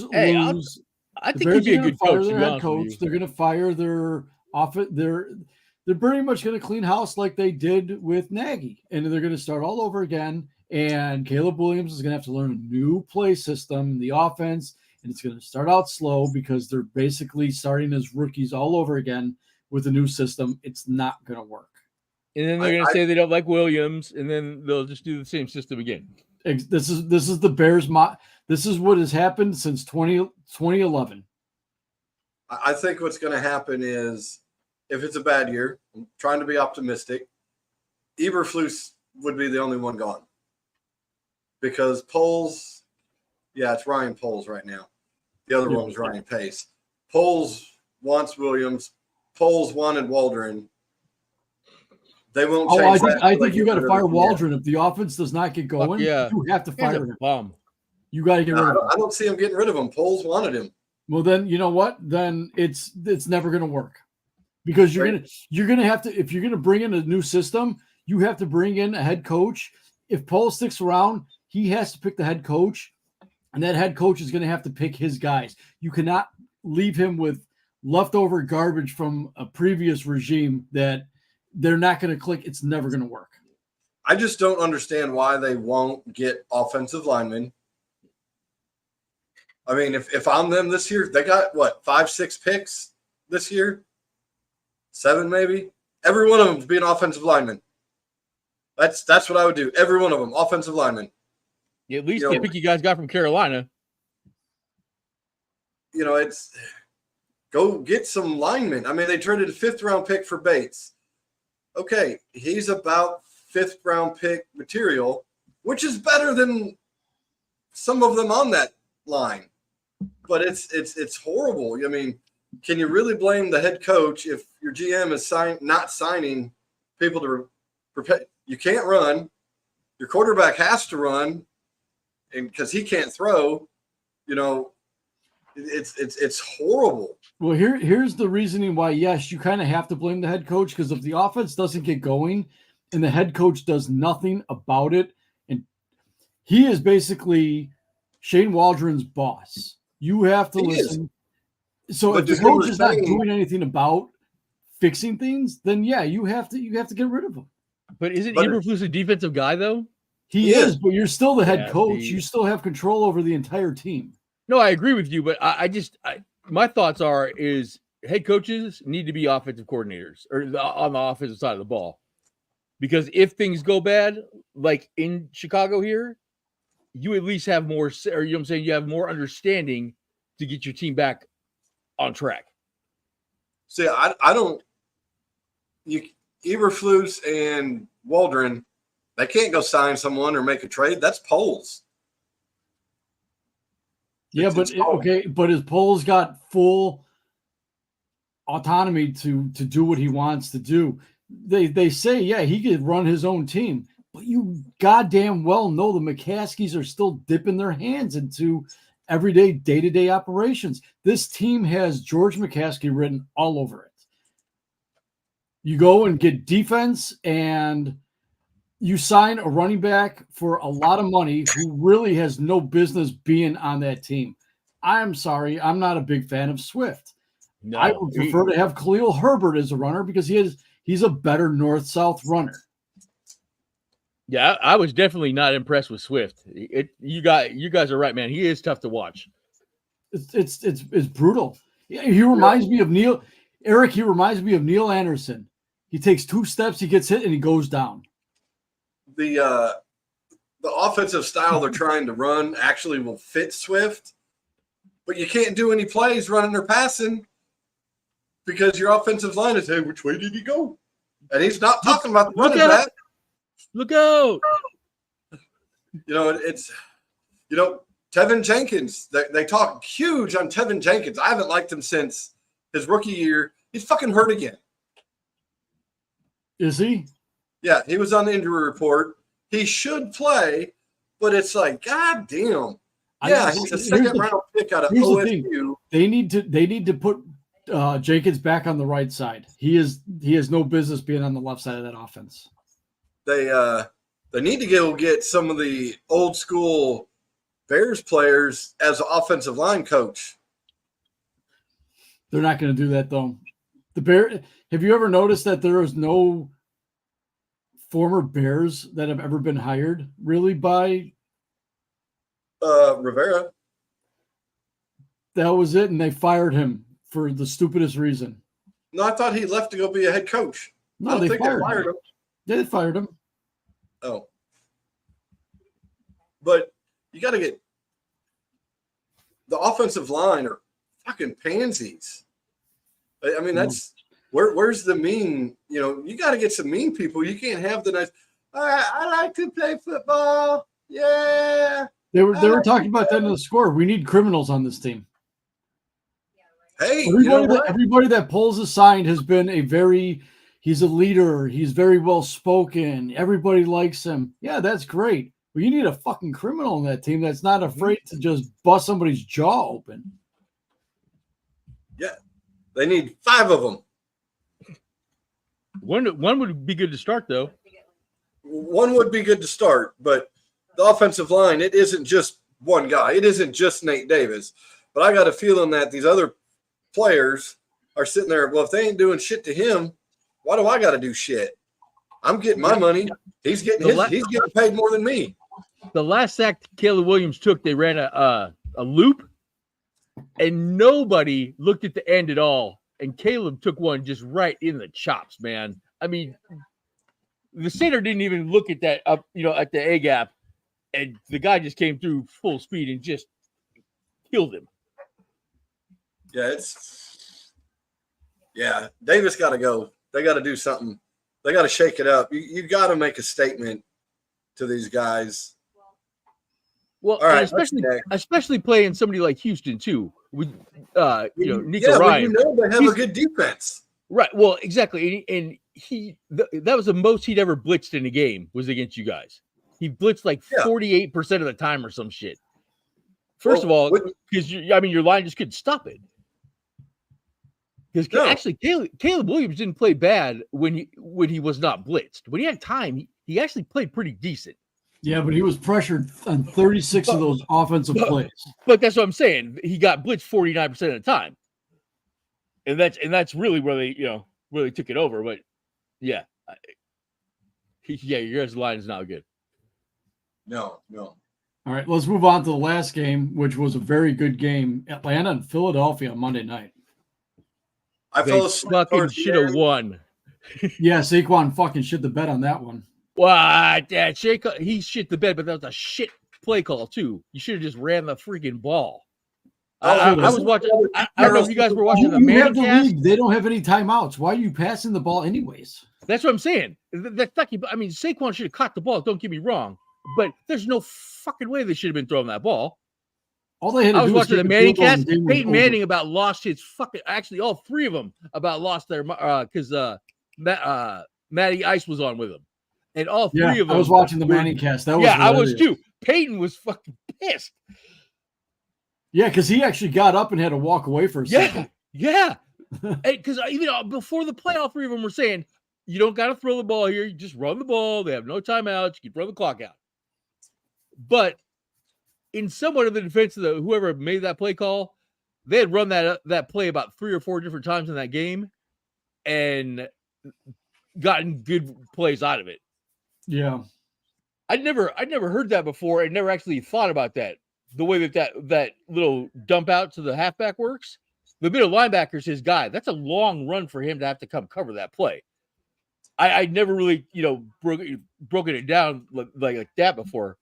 lose. I think he'd be a good coach. They're going to fire their offense. They're pretty much going to clean house like they did with Nagy, and they're going to start all over again. And Caleb Williams is going to have to learn a new play system in the offense, and it's going to start out slow because they're basically starting as rookies all over again with a new system. It's not going to work. And then they're going to say they don't like Williams, and then they'll just do the same system again. This is the Bears. This is what has happened since 2011. I think what's going to happen is, if it's a bad year, I'm trying to be optimistic, Eberflus would be the only one gone. Because Poles, it's Ryan Poles right now. The other one was Ryan Pace. Poles wants Williams. Poles wanted Waldron. They won't change that. I think you got to fire Waldron. If the offense does not get going, you have to fire him. Bomb. You got to get rid of him. I don't see him getting rid of him. Poles wanted him. Well, then you know what? Then it's never going to work because you're gonna have to, if you're gonna bring in a new system, you have to bring in a head coach. If Poles sticks around, he has to pick the head coach, and that head coach is going to have to pick his guys. You cannot leave him with leftover garbage from a previous regime that they're not going to click. It's never going to work. I just don't understand why they won't get offensive linemen. I mean, if I'm them this year, they got what 5-6 picks this year, 7 maybe. Every one of them to be an offensive lineman. That's what I would do. Every one of them, offensive lineman. Yeah, at least the pick you guys got from Carolina. It's go get some linemen. I mean, they traded a 5th-round pick for Bates. Okay, he's about 5th-round pick material, which is better than some of them on that line. But it's horrible. I mean, can you really blame the head coach if your GM is not signing people to prepare? You can't run. Your quarterback has to run, and because he can't throw, it's horrible. Well, here's the reasoning why. Yes, you kind of have to blame the head coach, because if the offense doesn't get going and the head coach does nothing about it, and he is basically Shane Waldron's boss. You have to listen. So if the coach is not doing anything about fixing things, then yeah, you have to get rid of him. But isn't Eberflus a defensive guy though? He is, but you're still the head coach. You still have control over the entire team. No, I agree with you, but my thoughts is head coaches need to be offensive coordinators or on the offensive side of the ball, because if things go bad, like in Chicago here, you at least have more, or you know what I'm saying, you have more understanding to get your team back on track. See, I don't. Eberflus and Waldron, they can't go sign someone or make a trade. That's Poles. Yeah, but his Poles got full autonomy to do what he wants to do. They say, yeah, he could run his own team, but you goddamn well know the McCaskies are still dipping their hands into everyday day-to-day operations. This team has George McCaskey written all over it. You go and get defense, and you sign a running back for a lot of money who really has no business being on that team. I'm sorry, I'm not a big fan of Swift. No, I would prefer to have Khalil Herbert as a runner because he's a better north-south runner. Yeah, I was definitely not impressed with Swift. You guys are right, man. He is tough to watch. It's brutal. He reminds me of Neil. Eric, he reminds me of Neil Anderson. He takes 2 steps, he gets hit, and he goes down. The offensive style they're trying to run actually will fit Swift, but you can't do any plays running or passing because your offensive line is, hey, which way did he go? And he's not talking about the running back. Look out. It's Tevin Jenkins. They talk huge on Tevin Jenkins. I haven't liked him since his rookie year. He's fucking hurt again. Is he? Yeah, he was on the injury report. He should play, but it's like, God damn. Yeah, he's a second-round pick out of OSU. They need to put Jenkins back on the right side. He has no business being on the left side of that offense. They need to go get some of the old school Bears players as an offensive line coach. They're not going to do that though. Have you ever noticed that there is no former Bears that have ever been hired really by Rivera? That was it, and they fired him for the stupidest reason. No, I thought he left to go be a head coach. No, they fired him. Yeah, they fired him. Oh. But you got to get the offensive line are fucking pansies. I mean, that's where's the mean? You got to get some mean people. You can't have the nice. I like to play football. Yeah. They were talking about that in the score. We need criminals on this team. Hey, everybody that Poles has signed has been he's a leader. He's very well spoken. Everybody likes him. Yeah, that's great. But you need a fucking criminal on that team that's not afraid to just bust somebody's jaw open. Yeah, they need 5 of them. One would be good to start, though. One would be good to start, but the offensive line, it isn't just one guy. It isn't just Nate Davis. But I got a feeling that these other players are sitting there, well, if they ain't doing shit to him, why do I got to do shit? I'm getting my money. He's getting he's getting paid more than me. The last sack Caleb Williams took, they ran a loop, and nobody looked at the end at all. And Caleb took one just right in the chops, man. I mean, the center didn't even look at that up, at the A gap, and the guy just came through full speed and just killed him. Yeah, Davis got to go. They got to do something. They got to shake it up. You got to make a statement to these guys. Well, all right, especially playing somebody like Houston too, with Nico But Ryan. they have a good defense. Right. Well, exactly. And that was the most he'd ever blitzed in a game was against you guys. He blitzed like 48% of the time or some shit. First of all, because your line just couldn't stop it. Because actually, Caleb Williams didn't play bad when he was not blitzed. When he had time, he actually played pretty decent. Yeah, but he was pressured on 36 of those offensive plays. But that's what I'm saying. He got blitzed 49% of the time, and that's really where they really took it over. But your guys' line is not good. No. All right, let's move on to the last game, which was a very good game. Atlanta and Philadelphia on Monday night. I fell asleep. Fucking should have won. Yeah, Saquon fucking shit the bed on that one. What? Yeah, he shit the bed, but that was a shit play call too. You should have just ran the freaking ball. I was watching. I don't know if you guys were watching the Manning cast. They don't have any timeouts. Why are you passing the ball anyways? That's what I'm saying. Saquon should have caught the ball. Don't get me wrong, but there's no fucking way they should have been throwing that ball. All they had to I was do watching the Manning cast. Peyton Manning over. about lost his fucking. Actually, all three of them about lost their because Matty Ice was on with him. And all three of them. I was watching the Manning cast. That was I was too. Peyton was fucking pissed. Yeah, because he actually got up and had to walk away for a second. Yeah. Because even before the play, all three of them were saying, you don't got to throw the ball here. You just run the ball. They have no timeouts. You can throw the clock out. But in somewhat of the defense of whoever made that play call, they had run that play about 3 or 4 different times in that game and gotten good plays out of it. Yeah. I'd never heard that before and never actually thought about that. The way that little dump out to the halfback works. The middle linebacker's his guy. That's a long run for him to have to come cover that play. I never really, broken it down like that before.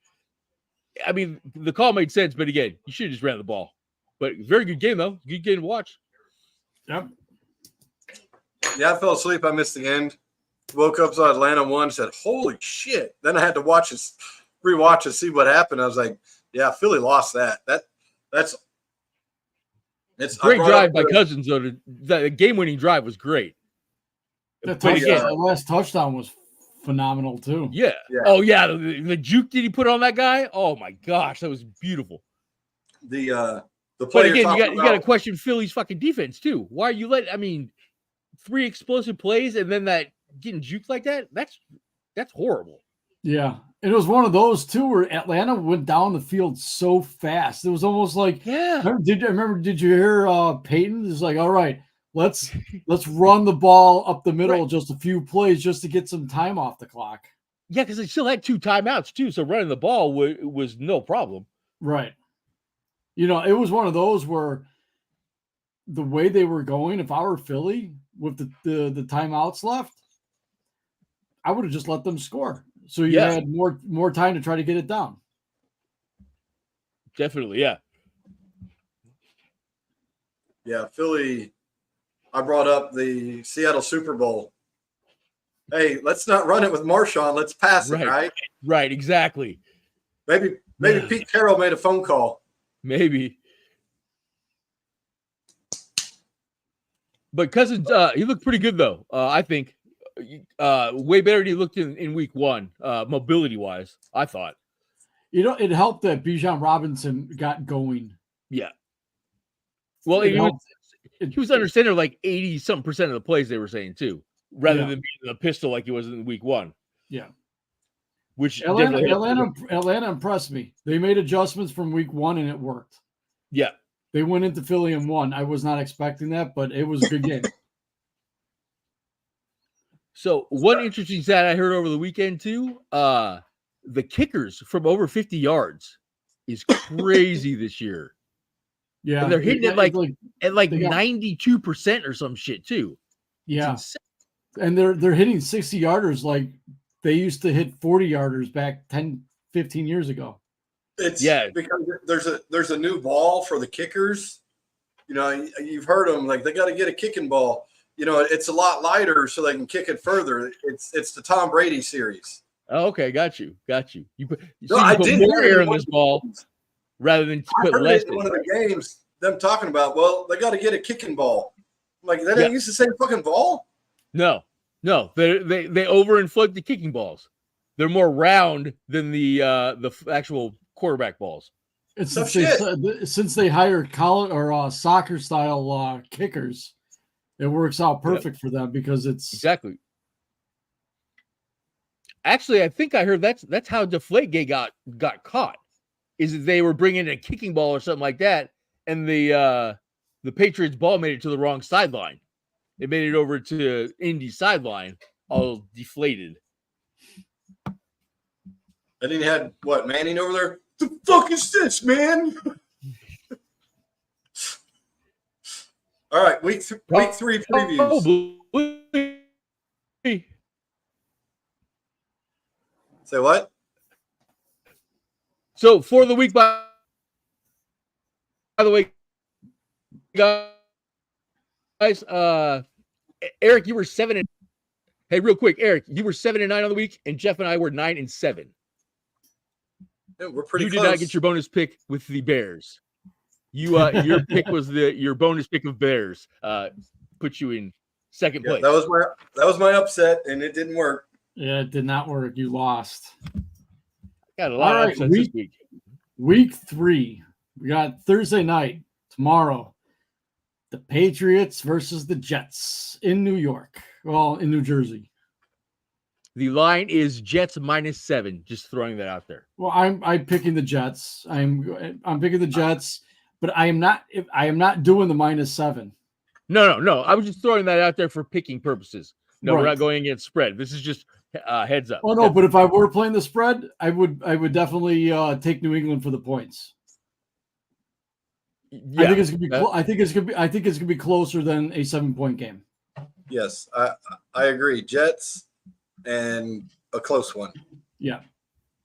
I mean, the call made sense, but again, you should have just ran the ball. But very good game, though. Good game to watch. Yep. Yeah, I fell asleep. I missed the end. Woke up, saw Atlanta won, said, holy shit. Then I had to rewatch and see what happened. I was like, yeah, Philly lost that. It's great drive by Cousins, though. The game-winning drive was great. The last touchdown was phenomenal, too. Yeah. Oh, yeah. The juke did he put on that guy? Oh, my gosh. That was beautiful. The but play again, you got to question Philly's fucking defense, too. Why are you 3 explosive plays and then that getting juked like that? That's horrible. Yeah. And it was one of those, too, where Atlanta went down the field so fast. It was almost like, did you hear Peyton? It's like, all right, let's run the ball up the middle, just a few plays just to get some time off the clock. Yeah, because they still had 2 timeouts, too. So running the ball was no problem. Right. It was one of those where the way they were going, if I were Philly with the timeouts left, I would have just let them score. So you had more time to try to get it down. Definitely, yeah. Yeah, Philly, I brought up the Seattle Super Bowl. Hey, let's not run it with Marshawn. Let's pass it, right? Right, exactly. Maybe Pete Carroll made a phone call. Maybe. But Cousins, he looked pretty good, though, I think. Way better than he looked in week 1, mobility-wise, I thought. It helped that Bijan Robinson got going. Yeah. Well, he was under center like 80-something% of the plays they were saying, too, rather than being a pistol like he was in week 1. Yeah. Which Atlanta impressed me. They made adjustments from week 1, and it worked. Yeah. They went into Philly and won. I was not expecting that, but it was a good game. So one interesting stat I heard over the weekend too, the kickers from over 50 yards is crazy this year. Yeah, And they're hitting it it's at like they got- 92% or some shit too. yeah, It's and they're hitting 60 yarders like they used to hit 40 yarders back 10, 15 years ago. It's Yeah. because there's a new ball for the kickers. You know, you've heard them like they got to get a kicking ball. You know, it's a lot lighter so they can kick it further. It's the Tom Brady series. Oh, okay, got you. You put, No, you I put did more hear it air in in this ball rather than I put heard less. it in one of the games. Them talking about, well, they got to get a kicking ball. I'm like, they didn't use the same fucking ball. No, they overinflate the kicking balls. They're more round than the actual quarterback balls. And Tough since they hire college or soccer style kickers, it works out perfect for them because it's Exactly. Actually, I think I heard that's how Deflategate got caught. Is that they were bringing in a kicking ball or something like that, and the Patriots ball made it to the wrong sideline. It made it over to Indy's sideline, all deflated. And then you had what, Manning over there? The fuck is this, man? All right, week 3 previews. Say what? So for the week, by the way, guys, Eric, you were 7 and. Hey, real quick, Eric, you were 7-9 on the week, and Jeff and I were 9-7. Yeah, we're pretty You close. did not get your bonus pick with the Bears. Your pick was your bonus pick of Bears. Put you in second place. That was my upset, and it didn't work. Yeah, it did not work. You lost. Got a lot of upsets this week. Week 3. We got Thursday night, tomorrow. The Patriots versus the Jets in New York. Well, in New Jersey. The line is Jets -7. Just throwing that out there. Well, I'm picking the Jets. I'm picking the Jets, but I am not doing the -7. No. I was just throwing that out there for picking purposes. No, Right. we're not going against spread. This is just heads up. Oh no, but if I were playing the spread, I would definitely take New England for the points. Yeah, I think it's gonna be. I think it's gonna be closer than a 7-point game. Yes, I agree. Jets and a close one. Yeah.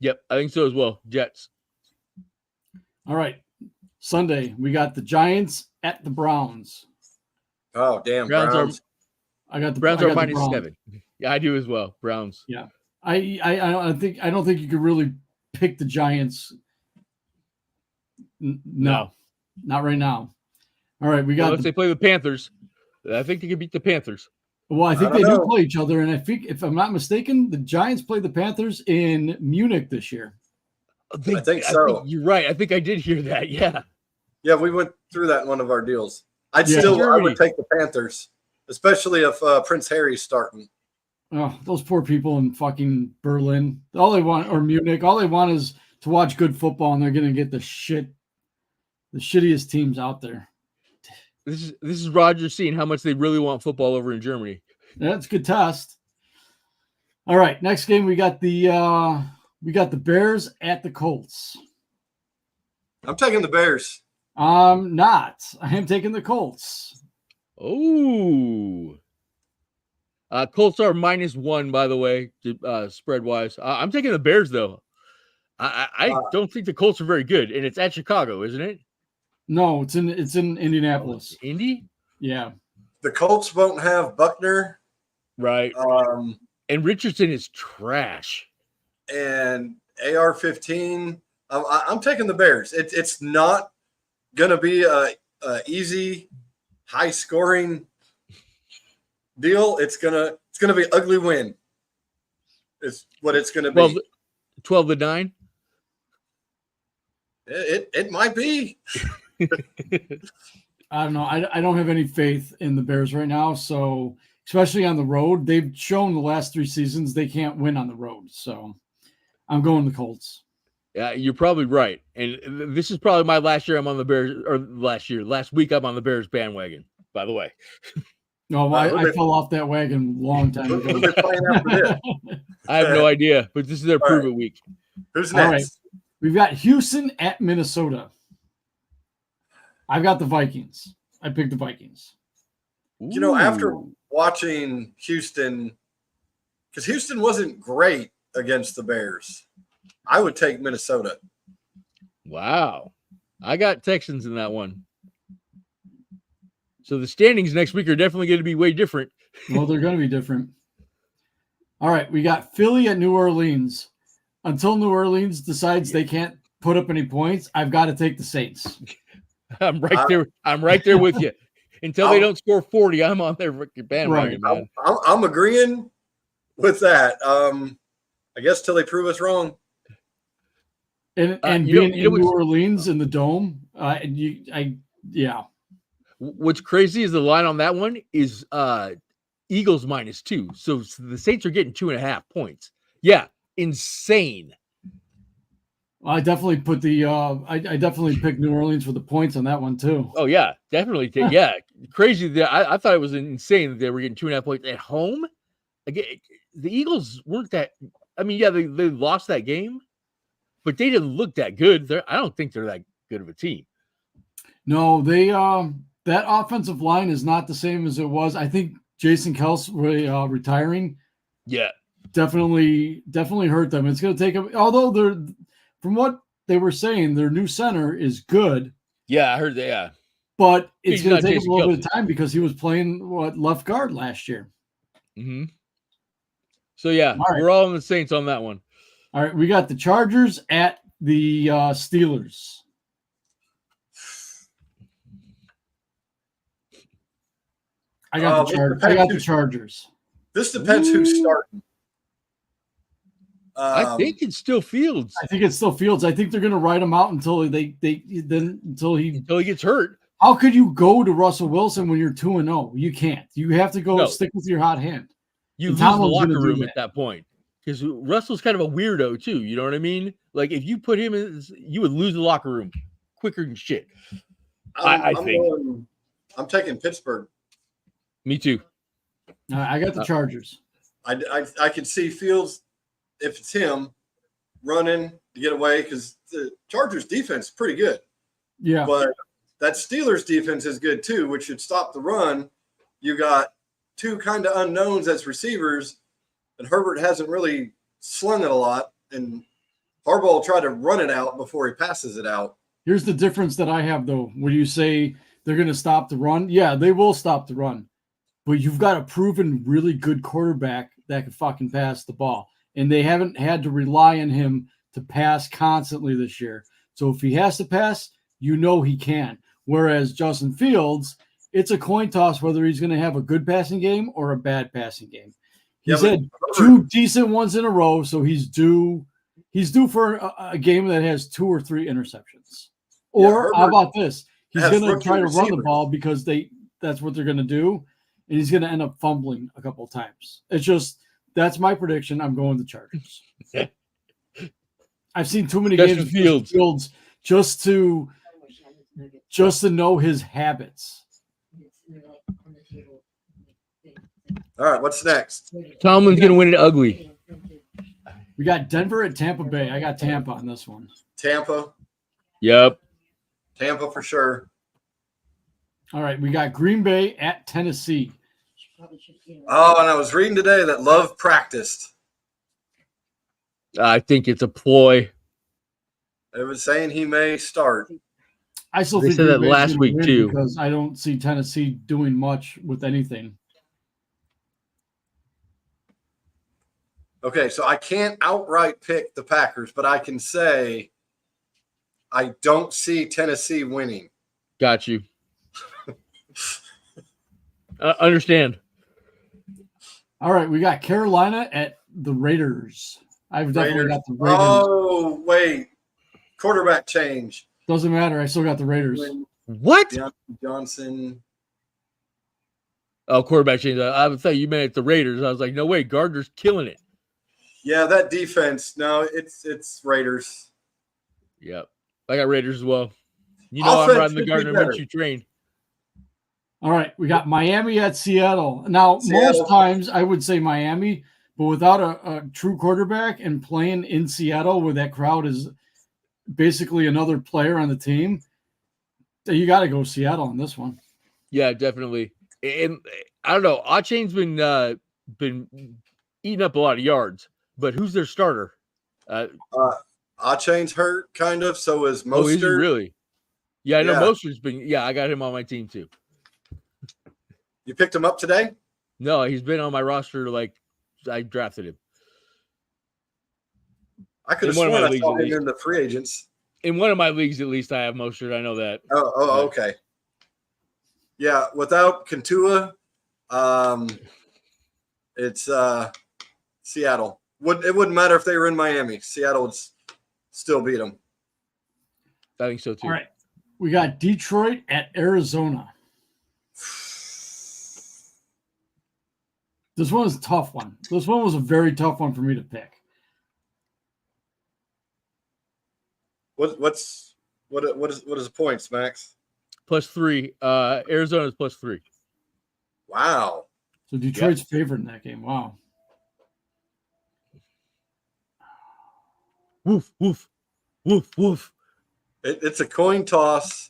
Yep, I think so as well. Jets. All right. Sunday, we got the Giants at the Browns. Oh, damn. Browns I got the Browns I are got the Browns. -7. Yeah, I do as well. Browns. Yeah. I don't think you could really pick the Giants. No, not right now. All right, we got. Unless they play the Panthers. I think they could beat the Panthers. Well, I think I they don't do know. play each other, and I think, if I'm not mistaken, the Giants played the Panthers in Munich this year. I think so. You're right. I think I did hear that. Yeah. Yeah, we went through that in one of our deals. I would Germany. take the Panthers, especially if Prince Harry's starting. Oh, those poor people in fucking Berlin. All they want, or Munich, all they want is to watch good football, and they're going to get the shittiest teams out there. This is Roger seeing how much they really want football over in Germany. That's a good test. All right, next game we got the Bears at the Colts. I'm taking the Bears. Not. I am taking the Colts. Oh. Colts are -1, by the way, spread wise. I'm taking the Bears though. I don't think the Colts are very good, and it's at Chicago, isn't it? No, it's in Indianapolis. Indy? Yeah. The Colts won't have Buckner. Right. And Richardson is trash. And AR-15. I'm taking the Bears. It's not going to be a easy, high-scoring deal. It's gonna be an ugly win. Is what it's going to be. 12-9. It might be. I don't know. I don't have any faith in the Bears right now. So, especially on the road, they've shown the last 3 seasons they can't win on the road. So, I'm going the Colts. Yeah, you're probably right. And this is probably my last year I'm on the Bears, or last week I'm on the Bears bandwagon, by the way. No, I fell off that wagon a long time Who ago. they playing after this? I have no idea, but this is their All prove right. it week. Who's All next? We've got Houston at Minnesota. I've got the Vikings. I picked the Vikings. You know, after Ooh. watching Houston, because Houston wasn't great against the Bears, I would take Minnesota. Wow. I got Texans in that one. So the standings next week are definitely going to be way different. Well, they're going to be different. All right, we got Philly at New Orleans. Until New Orleans decides they can't put up any points, I've got to take the Saints. I'm right there. I'm right there with you. Until they don't score 40, I'm on their bandwagon, man. I'm agreeing with that. I guess till they prove us wrong. And being in New Orleans in the Dome, yeah. What's crazy is the line on that one is Eagles -2. So the Saints are getting 2.5 points. Yeah, insane. I definitely put the I definitely picked New Orleans for the points on that one too. Oh yeah, definitely. Yeah, crazy. I thought it was insane that they were getting 2.5 points at home. Again, the Eagles weren't that. I mean, yeah, they lost that game, but they didn't look that good. I don't think they're that good of a team. No, they that offensive line is not the same as it was. I think Jason Kelce retiring, yeah, definitely hurt them. It's going to take them. Although they're, from what they were saying, their new center is good. Yeah, I heard that. Yeah, but it's going to take him a little bit of time because he was playing left guard last year. Mm-hmm. So yeah, we're all in the Saints on that one. All right, we got the Chargers at the Steelers. I got the Chargers. This depends who's starting. I think it's still Fields. I think they're going to ride him out until he gets hurt. How could you go to Russell Wilson when you're 2-0? You can't. You have to go stick with your hot hand. You lose the locker room at that point because Russell's kind of a weirdo too. You know what I mean? Like if you put him in, you would lose the locker room quicker than shit. I think. I'm taking Pittsburgh. Me too. I got the Chargers. I could see Fields, if it's him, running to get away because the Chargers defense is pretty good. Yeah. But that Steelers defense is good too, which should stop the run. You got two kind of unknowns as receivers, and Herbert hasn't really slung it a lot, and Harbaugh will try to run it out before he passes it out. Here's the difference that I have, though. When you say they're going to stop the run, yeah, they will stop the run. But you've got a proven really good quarterback that can fucking pass the ball. And they haven't had to rely on him to pass constantly this year. So if he has to pass, you know he can. Whereas Justin Fields, it's a coin toss whether he's going to have a good passing game or a bad passing game. He's had two decent ones in a row, so he's due for a game that has 2 or 3 interceptions. Or how about this? He's going to try to run the ball because that's what they're going to do, and he's going to end up fumbling a couple of times. It's just that's my prediction. I'm going to Chargers. I've seen too many games of Fields just to know his habits. All right, what's next? Tomlin's going to win it ugly. We got Denver at Tampa Bay. I got Tampa on this one. Tampa. Yep. Tampa for sure. All right, we got Green Bay at Tennessee. Oh, and I was reading today that Love practiced. I think it's a ploy. It was saying he may start. I still think said that last week too, because I don't see Tennessee doing much with anything. Okay, so I can't outright pick the Packers, but I can say I don't see Tennessee winning. Got you. Understand. All right, we got Carolina at the Raiders. I've definitely got the Raiders. Oh, wait. Quarterback change. Doesn't matter. I still got the Raiders. What? Johnson. Oh, quarterback change. I thought you meant the Raiders. I was like, no way. Gardner's killing it. Yeah, that defense. No, it's Raiders. Yep. I got Raiders as well. You know I'm riding the Gardner Minshew train. All right, we got Miami at Seattle. Now, most times I would say Miami, but without a true quarterback and playing in Seattle where that crowd is basically another player on the team, You got to go Seattle on this one. Yeah, definitely. And I don't know. Achane's been eating up a lot of yards, but who's their starter? Achane's hurt, kind of. So is Mostert. Oh, is he really? Yeah, I know Yeah. Mostert's been. Yeah, I got him on my team too. You picked him up today? No, he's been on my roster. Like I drafted him. I could have In one of sworn my I leagues, saw at him least. in the free agents. In one of my leagues, at least, I have Mostert. I know that. Oh, okay. Yeah, without Kantua, it's Seattle. It wouldn't matter if they were in Miami. Seattle would still beat them. I think so too. All right. We got Detroit at Arizona. This one is a tough one. This one was a very tough one for me to pick. What is the points, Max? +3. Arizona's +3. Wow. So Detroit's favored in that game. Wow. Woof, woof, woof, woof. It's a coin toss,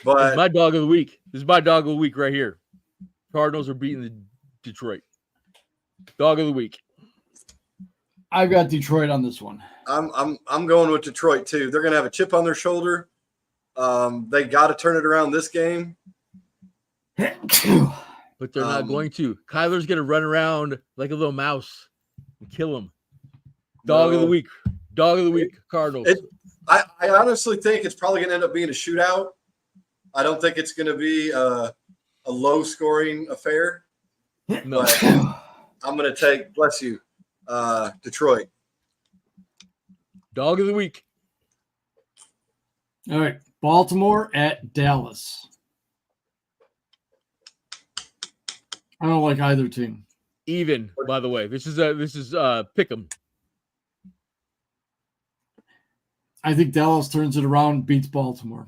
but It's my dog of the week. This is my dog of the week right here. Cardinals are beating the Detroit. Dog of the week. I've got Detroit on this one. I'm going with Detroit too. They're going to have a chip on their shoulder. They got to turn it around this game. But they're not going to. Kyler's going to run around like a little mouse and kill him. Dog of the week. Dog of the week, Cardinals. I honestly think it's probably going to end up being a shootout. I don't think it's going to be a low-scoring affair. No. But I'm going to take, bless you, Detroit. Dog of the week. All right. Baltimore at Dallas. I don't like either team. Even, by the way. This is pick 'em. I think Dallas turns it around, beats Baltimore.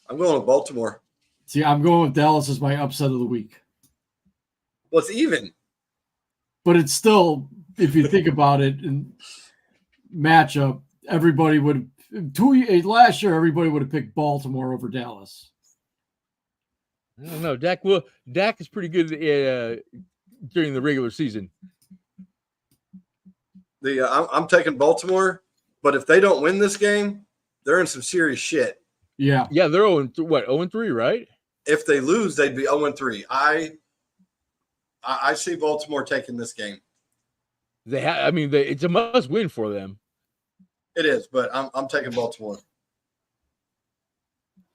I'm going with Baltimore. See, I'm going with Dallas as my upset of the week. Well, it's even. But it's still, if you think about it, in matchup, everybody would last year everybody would have picked Baltimore over Dallas. I don't know. Dak is pretty good during the regular season. I'm taking Baltimore, but if they don't win this game, they're in some serious shit. Yeah. Yeah, they're 0-3, right? If they lose, they'd be 0-3. I see Baltimore taking this game. It's a must win for them. It is, but I'm taking Baltimore.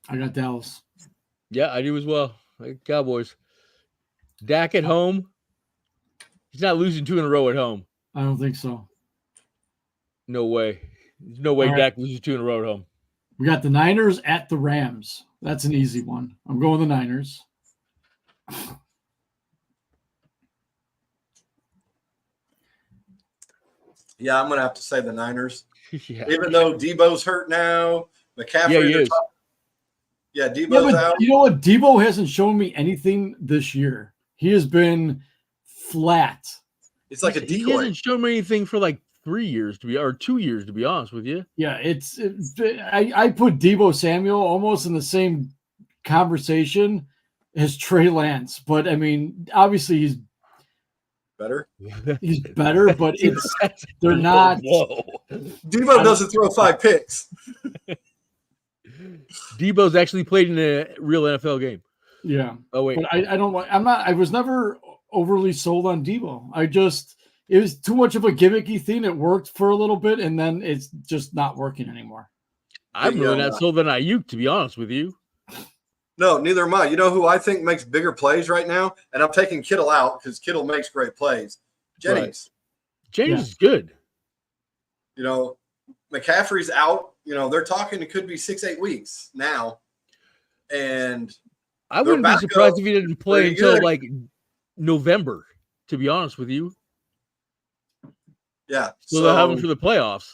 I got Dallas. Yeah, I do as well. Like Cowboys. Dak at home. He's not losing 2 in a row at home. I don't think so. No way. There's no way All right. Dak loses 2 in a row at home. We got the Niners at the Rams. That's an easy one. I'm going the Niners. Yeah, I'm going to have to say the Niners. Yeah. Even though Debo's hurt now, McCaffrey. Yeah, he is. Debo's out. You know what? Debo hasn't shown me anything this year. He has been flat. It's like a He decoy. hasn't shown me anything for like 2 years to be honest with you. Yeah, I put Debo Samuel almost in the same conversation as Trey Lance, but I mean, obviously he's Better. better, but they're not. Whoa. Debo doesn't throw 5 picks. Debo's actually played in a real NFL game. Yeah. Oh wait, But I was never overly sold on Debo. It was too much of a gimmicky thing. It worked for a little bit, and then it's just not working anymore. I'm really not sold on Ayuk, to be honest with you. No, neither am I. You know who I think makes bigger plays right now? And I'm taking Kittle out because Kittle makes great plays. Jennings. Right. James is good. You know, McCaffrey's out. You know, they're talking it could be 6-8 weeks now. And I wouldn't be surprised if he didn't play pretty until good. like November, to be honest with you. Yeah. So they'll have him for the playoffs.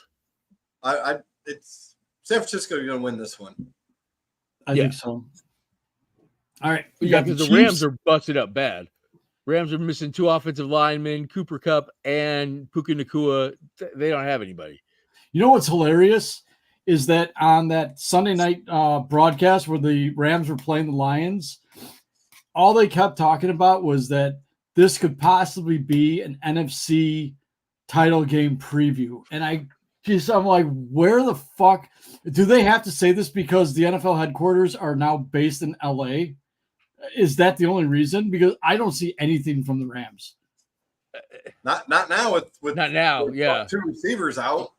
It's San Francisco going to win this one. I think so. All right. We Yeah, got because the Chiefs. Rams are busted up bad. Rams are missing 2 offensive linemen, Cooper Kupp and Puka Nacua. They don't have anybody. You know what's hilarious is that on that Sunday night broadcast where the Rams were playing the Lions, all they kept talking about was that this could possibly be an NFC title game preview. And I'm like, where the fuck do they have to say this because the NFL headquarters are now based in LA? Is that the only reason? Because I don't see anything from the Rams. Not now with Not now, yeah. 2 receivers out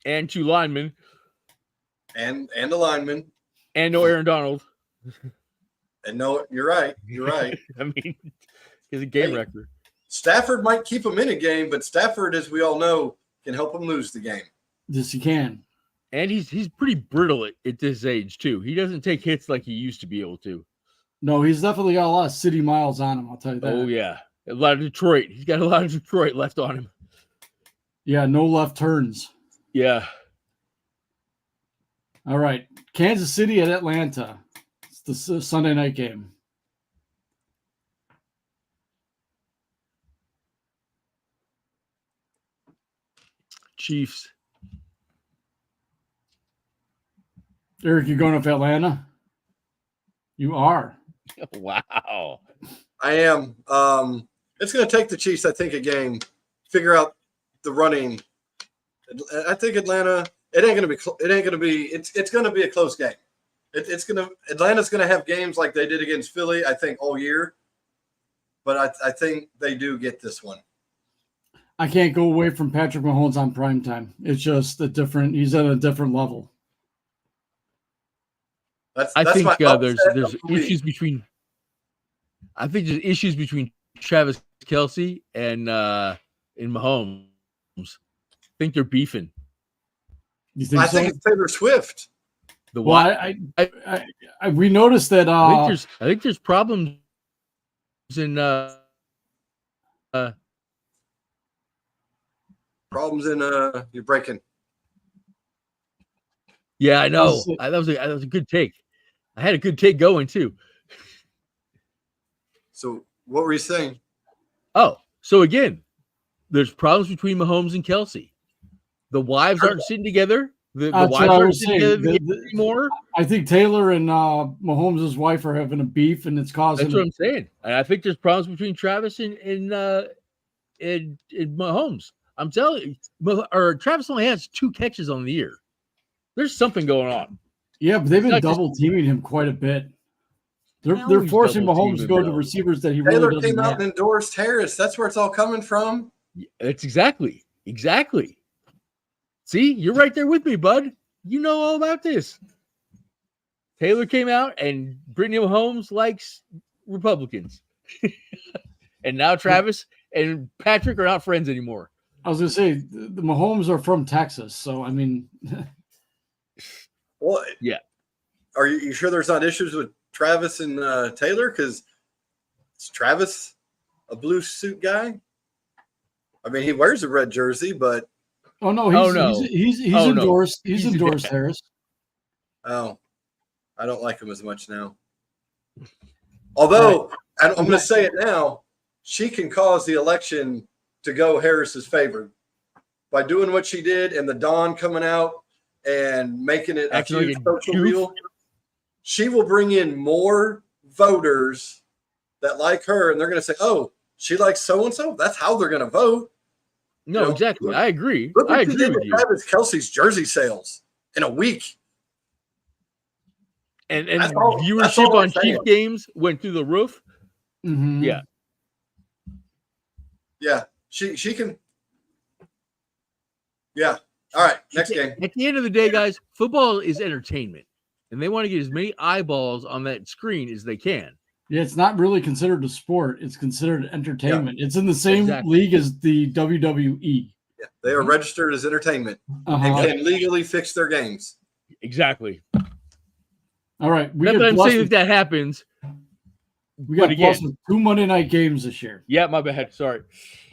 And 2 linemen. and the lineman. And no Aaron Donald. And no, you're right. I mean, he's a game wrecker. Stafford might keep him in a game, but Stafford, as we all know, can help him lose the game. Yes, he can. And he's pretty brittle at this age, too. He doesn't take hits like he used to be able to. No, he's definitely got a lot of city miles on him, I'll tell you that. Oh, yeah. A lot of Detroit. He's got a lot of Detroit left on him. Yeah, no left turns. Yeah. All right. Kansas City at Atlanta. It's the Sunday night game. Chiefs. Eric, you going up to Atlanta? You are. Wow. I am. It's going to take the Chiefs, I think, a game, figure out the running. I think Atlanta. It's going to be a close game. Atlanta's going to have games like they did against Philly, I think, all year. But I think they do get this one. I can't go away from Patrick Mahomes on primetime. It's just he's at a different level. I think there's issues between. I think there's issues between Travis Kelce and Mahomes. I think they're beefing. You think I so? think it's Taylor Swift. The Well, we noticed that. I think there's problems in Problems in you're breaking. Yeah, I know. That was a good take. I had a good take going too. So what were you saying? Oh, so again, there's problems between Mahomes and Kelce. The wives aren't sitting together. The That's wives what I aren't was sitting saying. together anymore. I think Taylor and Mahomes' wife are having a beef, and it's causing. That's what I'm saying. And I think there's problems between Travis and Mahomes. I'm telling you, Travis only has 2 catches on the year. There's something going on. Yeah, but they've been It's not double teaming him quite a bit. How They're he's forcing double Mahomes to go teaming, to though. receivers that he Taylor really doesn't came out have. and endorsed Harris. That's where it's all coming from. It's exactly. See, you're right there with me, bud. You know all about this. Taylor came out, and Brittany Mahomes likes Republicans. And now Travis and Patrick are not friends anymore. I was going to say, the Mahomes are from Texas, so, I mean. Well, yeah. Are you sure there's not issues with Travis and Taylor? Because is Travis a blue suit guy? I mean, he wears a red jersey, but Oh no, he's endorsed. He's endorsed Harris. Oh, I don't like him as much now. Although I'm going to say it now, she can cause the election to go Harris's favor by doing what she did and the Dawn coming out and making it a huge social deal. She will bring in more voters that like her, and they're going to say, "Oh, she likes so and so." That's how they're going to vote. No, exactly. I agree. Look what I agree with you. Travis Kelce's jersey sales in a week. And viewership on Chiefs games went through the roof. Mm-hmm. Yeah. Yeah. She can. Yeah. All right. Next game. At the end of the day, guys, football is entertainment. And they want to get as many eyeballs on that screen as they can. Yeah, it's not really considered a sport. It's considered entertainment. Yeah. It's in the same league as the WWE. Yeah, they are registered as entertainment and can legally fix their games. Exactly. All right. Not that I'm saying if that happens. We got blessed with 2 Monday night games this year. Yeah, my bad. Sorry.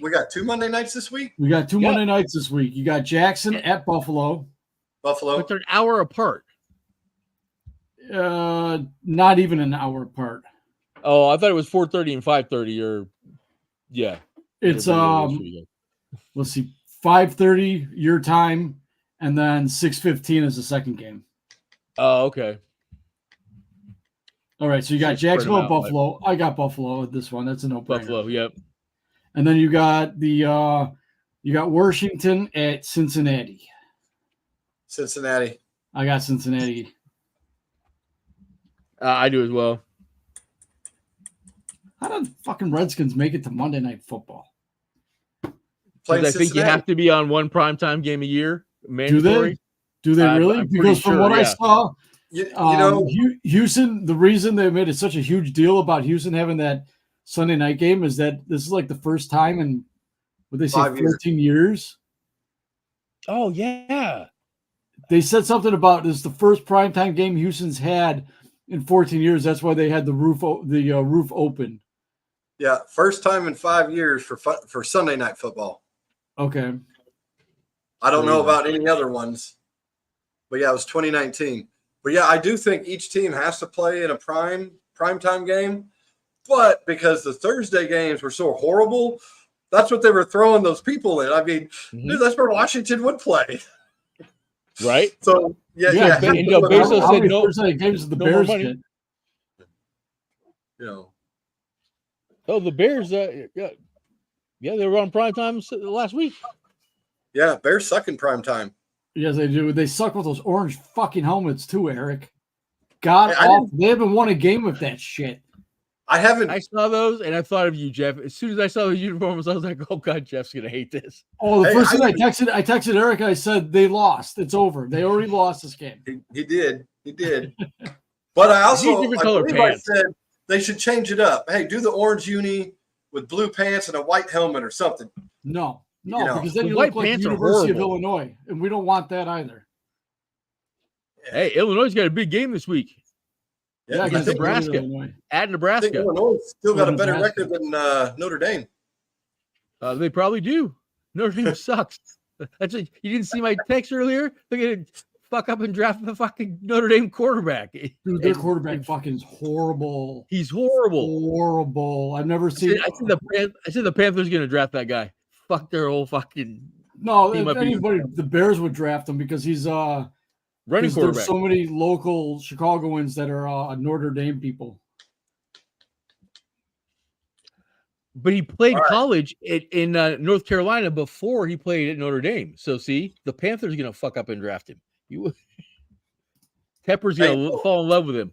We got 2 Monday nights this week? We got 2 Monday nights this week. You got Jackson at Buffalo. But they're an hour apart. Not even an hour apart. Oh, I thought it was 4:30 and 5:30 or yeah. It's let's see, 5:30 your time and then 6:15 is the second game. Oh, okay. All right, so you got Just spread 'em Jacksonville, out, Buffalo. I got Buffalo with this one. That's a no-brainer. Buffalo, yep. And then you got you got Washington at Cincinnati. Cincinnati. I got Cincinnati. I do as well. How did fucking Redskins make it to Monday Night Football? Playing I think you have to be on one primetime game a year. Mandatory. Do they really? I'm pretty Because from sure, what I yeah. saw, You know, Houston, the reason they made it such a huge deal about Houston having that Sunday night game is that this is like the first time in, what they say, 14 years. Oh, yeah. They said something about this is the first primetime game Houston's had in 14 years. That's why they had the roof open. yeah, first time in 5 years for Sunday night football. Okay. I don't know about any other ones, but yeah, it was 2019. But yeah, I do think each team has to play in a primetime game. But because the Thursday games were so horrible, that's what they were throwing those people in. I mean, dude, that's where Washington would play. Right? So yeah. And Bezos How said many no. Thursday games did the no more Bears money. get? You know, Oh, the Bears. Yeah, they were on primetime last week. yeah, Bears suck in prime time. Yes, they do. They suck with those orange fucking helmets too, Eric. God, Hey, they haven't won a game with that shit. I haven't. I saw those and I thought of you, Jeff. As soon as I saw the uniforms, I was like, "Oh God, Jeff's gonna hate this." Oh, the Hey, first thing I texted Eric, I said they lost. It's over. They already lost this game. He did. But I also different I color believe I pants. said they should change it up. Hey, do the orange uni with blue pants and a white helmet or something. No, You know, because then the you white look like pants the are University of horrible. Illinois, and we don't want that either. Hey, Illinois got a big game this week Yeah, against against Nebraska. Illinois. At I think Nebraska. Illinois still got a better Nebraska. record than Notre Dame. They probably do. Notre Dame sucks. That's it. You didn't see my text earlier? They're gonna fuck up and draft the fucking Notre Dame quarterback. Dude, their quarterback fucking is horrible. He's horrible. Horrible. I've never seen. I said the Panthers gonna draft that guy. Fuck their whole fucking No, He if might be- anybody, the Bears would draft him because he's running because quarterback. there's so many local Chicagoans that are Notre Dame people. But he played All right. college in North Carolina before he played at Notre Dame. So see, the Panthers gonna fuck up and draft him. Tepper's gonna fall in love with him.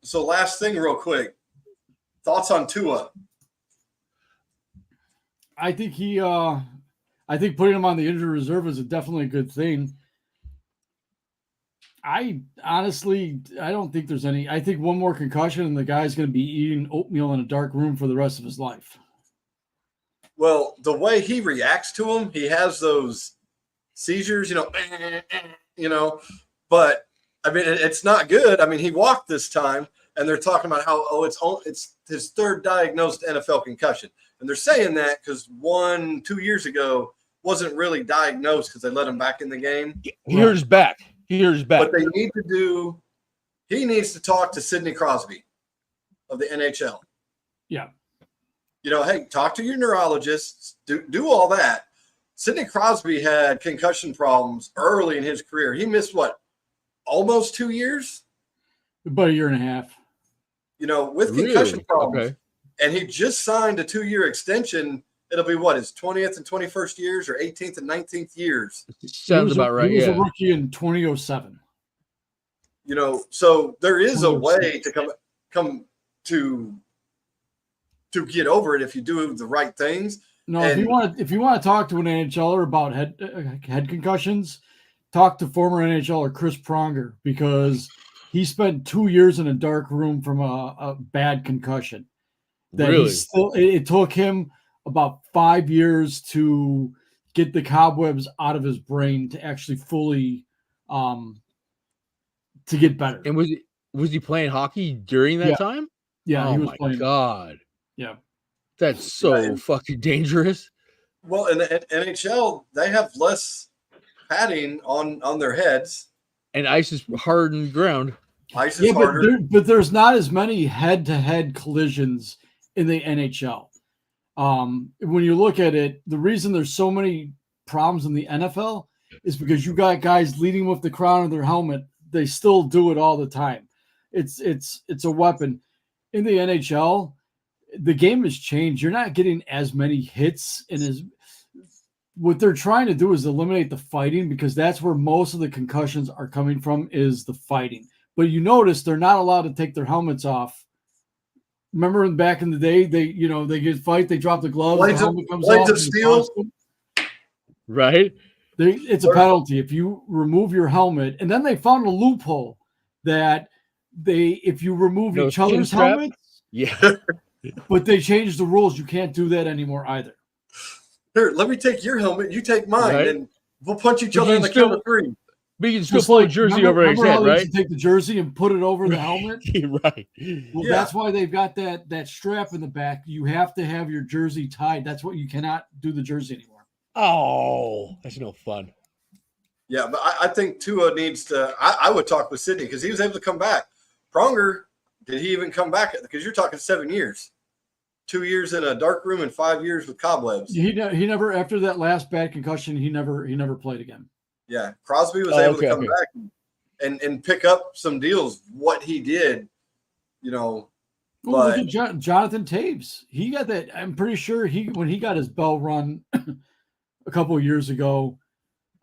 So last thing, real quick, thoughts on Tua? I think I think putting him on the injured reserve is definitely a good thing. I honestly don't think there's any. I think one more concussion and the guy's going to be eating oatmeal in a dark room for the rest of his life. Well, the way he reacts to him, he has those seizures, but I mean, it's not good. I mean, he walked this time and they're talking about how, it's his third diagnosed NFL concussion. And they're saying that because 1-2 years ago wasn't really diagnosed because they let him back in the game. He hurt his back. What they need to do, he needs to talk to Sidney Crosby of the NHL. Yeah. Hey, talk to your neurologists, do all that. Sidney Crosby had concussion problems early in his career. He missed almost 2 years? About a year and a half. With concussion problems. Okay. And he just signed a 2-year extension. It'll be his 20th and 21st years or 18th and 19th years. Sounds about right. He was Yeah. a rookie in 2007. So there is a way to come to get over it if you do the right things. No, if you want to talk to an NHLer about head concussions, talk to former NHLer Chris Pronger because he spent 2 years in a dark room from a bad concussion. Really? It took him about 5 years to get the cobwebs out of his brain to actually fully to get better. And was he playing hockey during that time? Yeah, Oh he was my playing. God. Yeah. That's so fucking dangerous. Well, in the NHL, they have less padding on their heads. And ice is hardened ground. Ice is harder. But there's not as many head-to-head collisions in the NHL. When you look at it, the reason there's so many problems in the NFL is because you got guys leading with the crown of their helmet. They still do it all the time. It's a weapon. In the NHL, the game has changed. You're not getting as many hits, and as what they're trying to do is eliminate the fighting, because that's where most of the concussions are coming from, is the fighting. But you notice they're not allowed to take their helmets off. Remember back in the day, they get fight, they drop the gloves, the helmet comes off, of steel. Right? It's a penalty if you remove your helmet. And then they found a loophole that if you remove No each other's chin strap? helmets, Yeah. but they changed the rules. You can't do that anymore either. Here, let me take your helmet. You take mine, Right. and we'll punch each But other you in the still- count of 3. But you can still Just pull a like, jersey over his remember head, how they right? used to take the jersey and put it over the helmet? Right. Well, Yeah. that's why they've got that strap in the back. You have to have your jersey tied. That's what you cannot do the jersey anymore. Oh, that's no fun. Yeah, but I think Tua needs to. I would talk with Sidney because he was able to come back. Pronger, did he even come back? Because you're talking 7 years, 2 years in a dark room and 5 years with cobwebs. He never, after that last bad concussion, he never played again. Yeah, Crosby was able to come back and pick up some deals. What he did, Well, but look at Jonathan Taves. He got that. I'm pretty sure when he got his bell run a couple of years ago.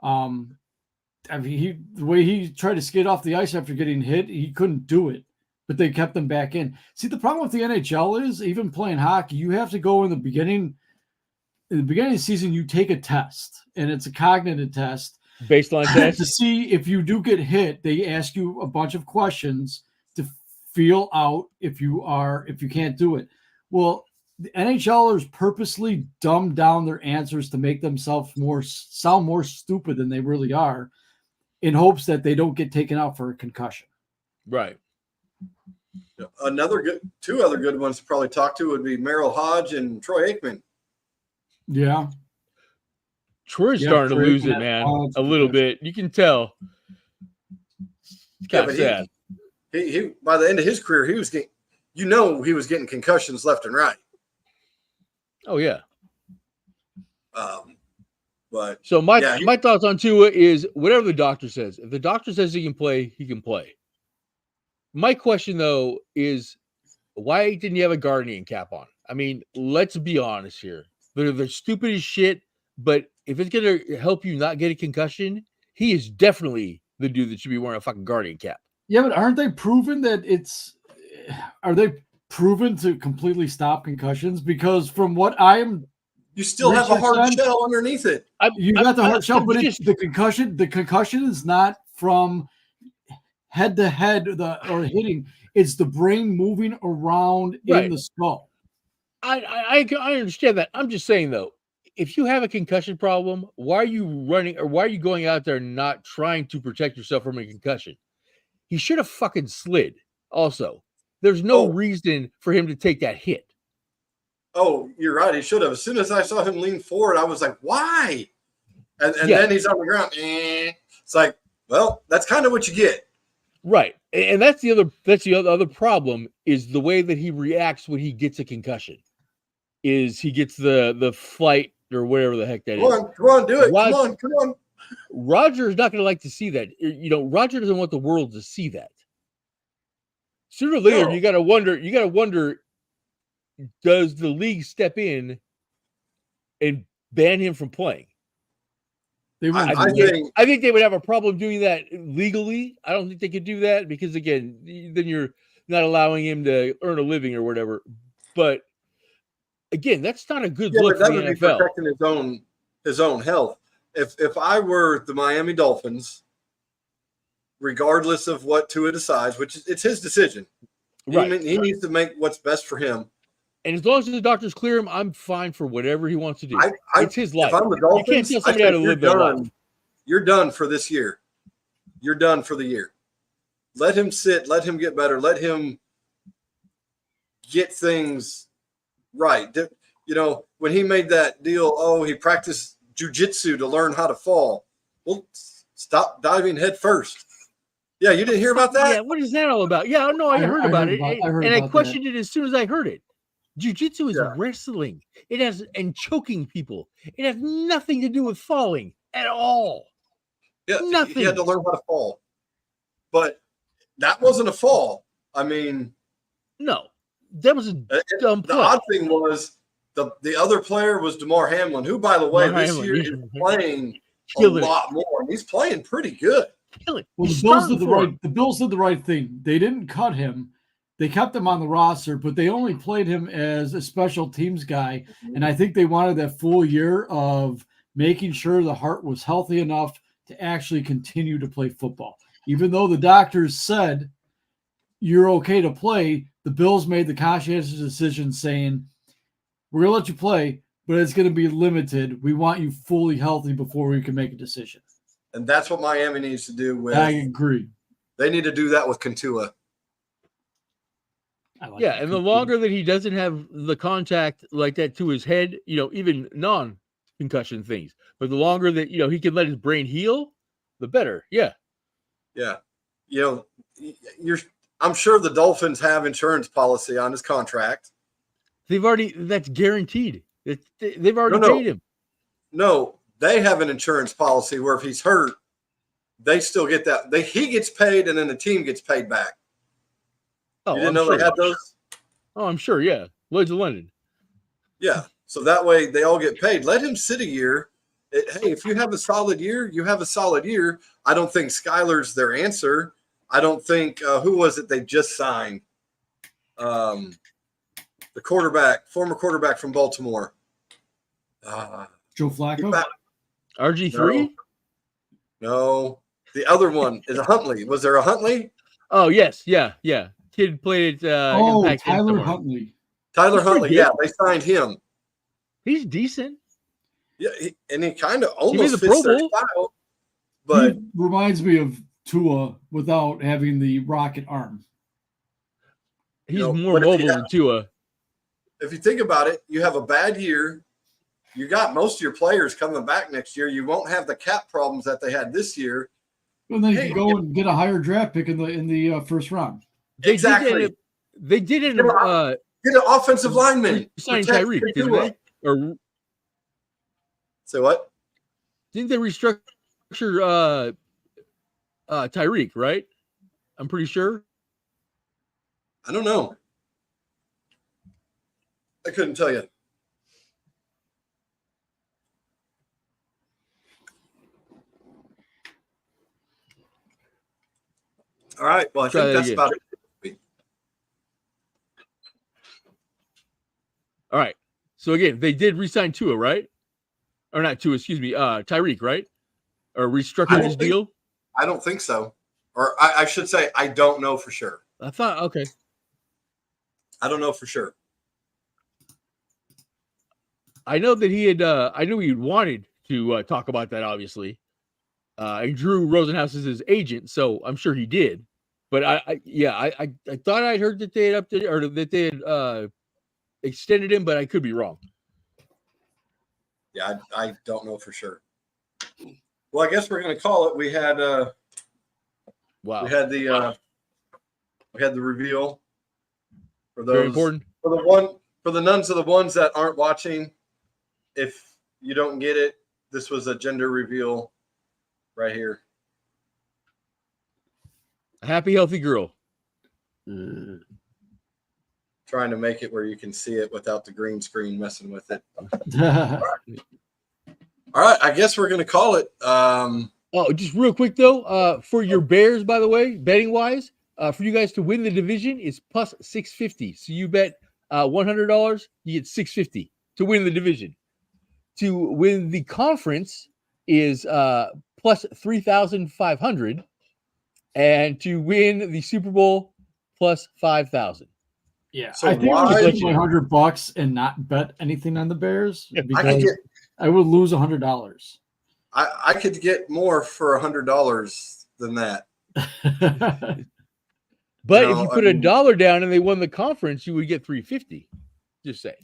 I mean, the way he tried to skate off the ice after getting hit, he couldn't do it, but they kept him back in. See, the problem with the NHL is, even playing hockey, you have to go in the beginning of the season, you take a test, and it's a cognitive test. Baseline test. To see if you do get hit. They ask you a bunch of questions to feel out if you can't do it. Well, the NHLers purposely dumb down their answers to make themselves sound more stupid than they really are, in hopes that they don't get taken out for a concussion. Right. two other good ones to probably talk to would be Merrill Hodge and Troy Aikman. Yeah. Troy's starting to lose it, man. A little bit. You can tell. It's kind of sad. He by the end of his career, he was getting concussions left and right. Oh yeah. But so my thoughts on Tua is whatever the doctor says. If the doctor says he can play, he can play. My question though is, why didn't you have a guardian cap on? I mean, let's be honest here. They're stupid as shit, but if it's gonna help you not get a concussion, he is definitely the dude that should be wearing a fucking guardian cap. Yeah, but aren't they proven that are they proven to completely stop concussions? Because from what you still have a hard shell underneath it. You got the hard shell, but the concussion is not from head to head or hitting. It's the brain moving around in the skull. I understand that. I'm just saying though, if you have a concussion problem, why are you running, or why are you going out there not trying to protect yourself from a concussion? He should have fucking slid. Also, there's no reason for him to take that hit. Oh, you're right. He should have. As soon as I saw him lean forward, I was like, why? And then he's on the ground. It's like, well, that's kind of what you get. Right. And that's the other problem, is the way that he reacts when he gets a concussion. Is he gets the flight or whatever the heck that is. Come on, do it. Come on. Roger is not going to like to see that. Roger doesn't want the world to see that. Sooner or later, you got to wonder, does the league step in and ban him from playing? I think they would have a problem doing that legally. I don't think they could do that because, again, then you're not allowing him to earn a living or whatever. But again, that's not a good look for the NFL. Be protecting his own health. If I were the Miami Dolphins, regardless of what Tua decides, which it's his decision, he needs to make what's best for him. And as long as the doctors clear him, I'm fine for whatever he wants to do. It's his life. If I'm the Dolphins, you can't tell somebody how to live their life. You're done for this year. You're done for the year. Let him sit. Let him get better. Let him get things right. When he made that deal, he practiced jiu-jitsu to learn how to fall. Well, stop diving head first. Yeah, you didn't hear about that? Yeah, what is that all about? Yeah, no, I heard about it. I questioned it as soon as I heard it. Jiu-jitsu is wrestling. It has, and choking people. It has nothing to do with falling at all. Yeah, Nothing. he had to learn how to fall. But that wasn't a fall. I mean, No, that was a dumb the play. odd thing was the other player was DeMar Hamlin, who, by the way, DeMar this Hamlin, year he's is playing a killing it. lot more. And he's playing pretty good. Killing. Well, He's the Bills starting did the for right. him. The Bills did the right thing. They didn't cut him. They kept him on the roster, but they only played him as a special teams guy. And I think they wanted that full year of making sure the heart was healthy enough to actually continue to play football. Even though the doctors said you're okay to play, the Bills made the conscientious decision saying, we're going to let you play, but it's going to be limited. We want you fully healthy before we can make a decision. And that's what Miami needs to do with. I agree. They need to do that with Contua. Yeah, and the longer that he doesn't have the contact like that to his head, even non-concussion things, but the longer that he can let his brain heal, the better. Yeah. Yeah. I'm sure the Dolphins have insurance policy on his contract. That's guaranteed. They've already paid him. No, they have an insurance policy where if he's hurt, they still get that. He gets paid and then the team gets paid back. Oh, you didn't know they had those? Oh, I'm sure. Yeah. Lloyd's of London. Yeah. So that way they all get paid. Let him sit a year. Hey, if you have a solid year, you have a solid year. I don't think Skyler's their answer. I don't think who was it they just signed? The former quarterback from Baltimore. Joe Flacco? RG3? No. The other one is a Huntley. Was there a Huntley? Oh, yes. Yeah. Yeah. Kid played Impact Tyler Huntley. Tyler Huntley. Yeah, they signed him. He's decent. Yeah, and he kind of almost the fits Pro their Bowl. style. But he reminds me of Tua without having the rocket arm. He's more mobile than Tua. If you think about it, you have a bad year. You got most of your players coming back next year. You won't have the cap problems that they had this year. And then you can go and get a higher draft pick in the first round. Exactly. They did it. Get an offensive lineman. Sign Tyreek, didn't they? Or say what? Didn't they restructure Tyreek? Right? I'm pretty sure. I don't know. I couldn't tell you. All right. Well, I think that's about it. All right. So again, they did re-sign Tua, right? Or not Tua, excuse me, Tyreek, right? Or restructure his deal? I don't think so. Or I should say, I don't know for sure. I thought, okay. I don't know for sure. I know that he had, I knew he wanted to talk about that, obviously. And Drew Rosenhaus is his agent, so I'm sure he did. But I thought I'd heard that they had updated or that they had extended him, but I could be wrong. Yeah, I don't know for sure. Well, I guess we're going to call it. We had wow. We had the reveal for those. Very important. For the nuns of the ones that aren't watching. If you don't get it, this was a gender reveal right here. A happy, healthy girl. Trying to make it where you can see it without the green screen messing with it. All right, I guess we're going to call it. Just real quick, though, for your Bears, by the way, betting-wise, for you guys to win the division is plus 650. So you bet $100, you get $650 to win the division. To win the conference is plus 3,500, and to win the Super Bowl plus 5,000. Yeah, so I think I would take my $100 and not bet anything on the Bears because I would lose $100. I could get more for $100 than that. But if you put $1 down and they won the conference, you would get $350. Just say.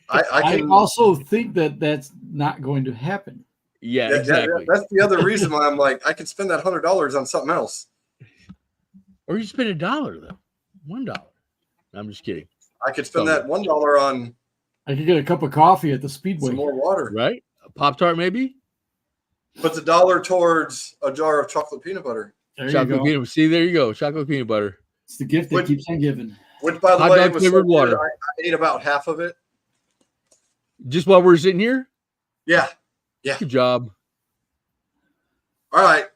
I also think that that's not going to happen. Yeah, exactly. That's the other reason why I'm like, I could spend that $100 on something else. Or you spend $1 though, $1. I'm just kidding. I could spend that $1 on. I could get a cup of coffee at the Speedway. Some more water, right? A Pop-Tart, maybe. puts $1 towards a jar of chocolate peanut butter. There you Chocolate go. peanut. See, there you go. Chocolate peanut butter. It's the gift that Would- keeps on giving. Which, by the Hot way, dog was so flavored good, water. I ate about half of it. Just while we're sitting here. Yeah. Good job. All right,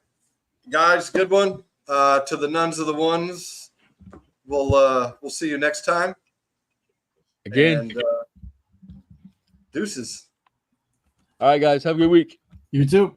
guys, good one. To the nuns of the ones, we'll see you next time. Again. And, deuces. All right, guys. Have a good week. You too.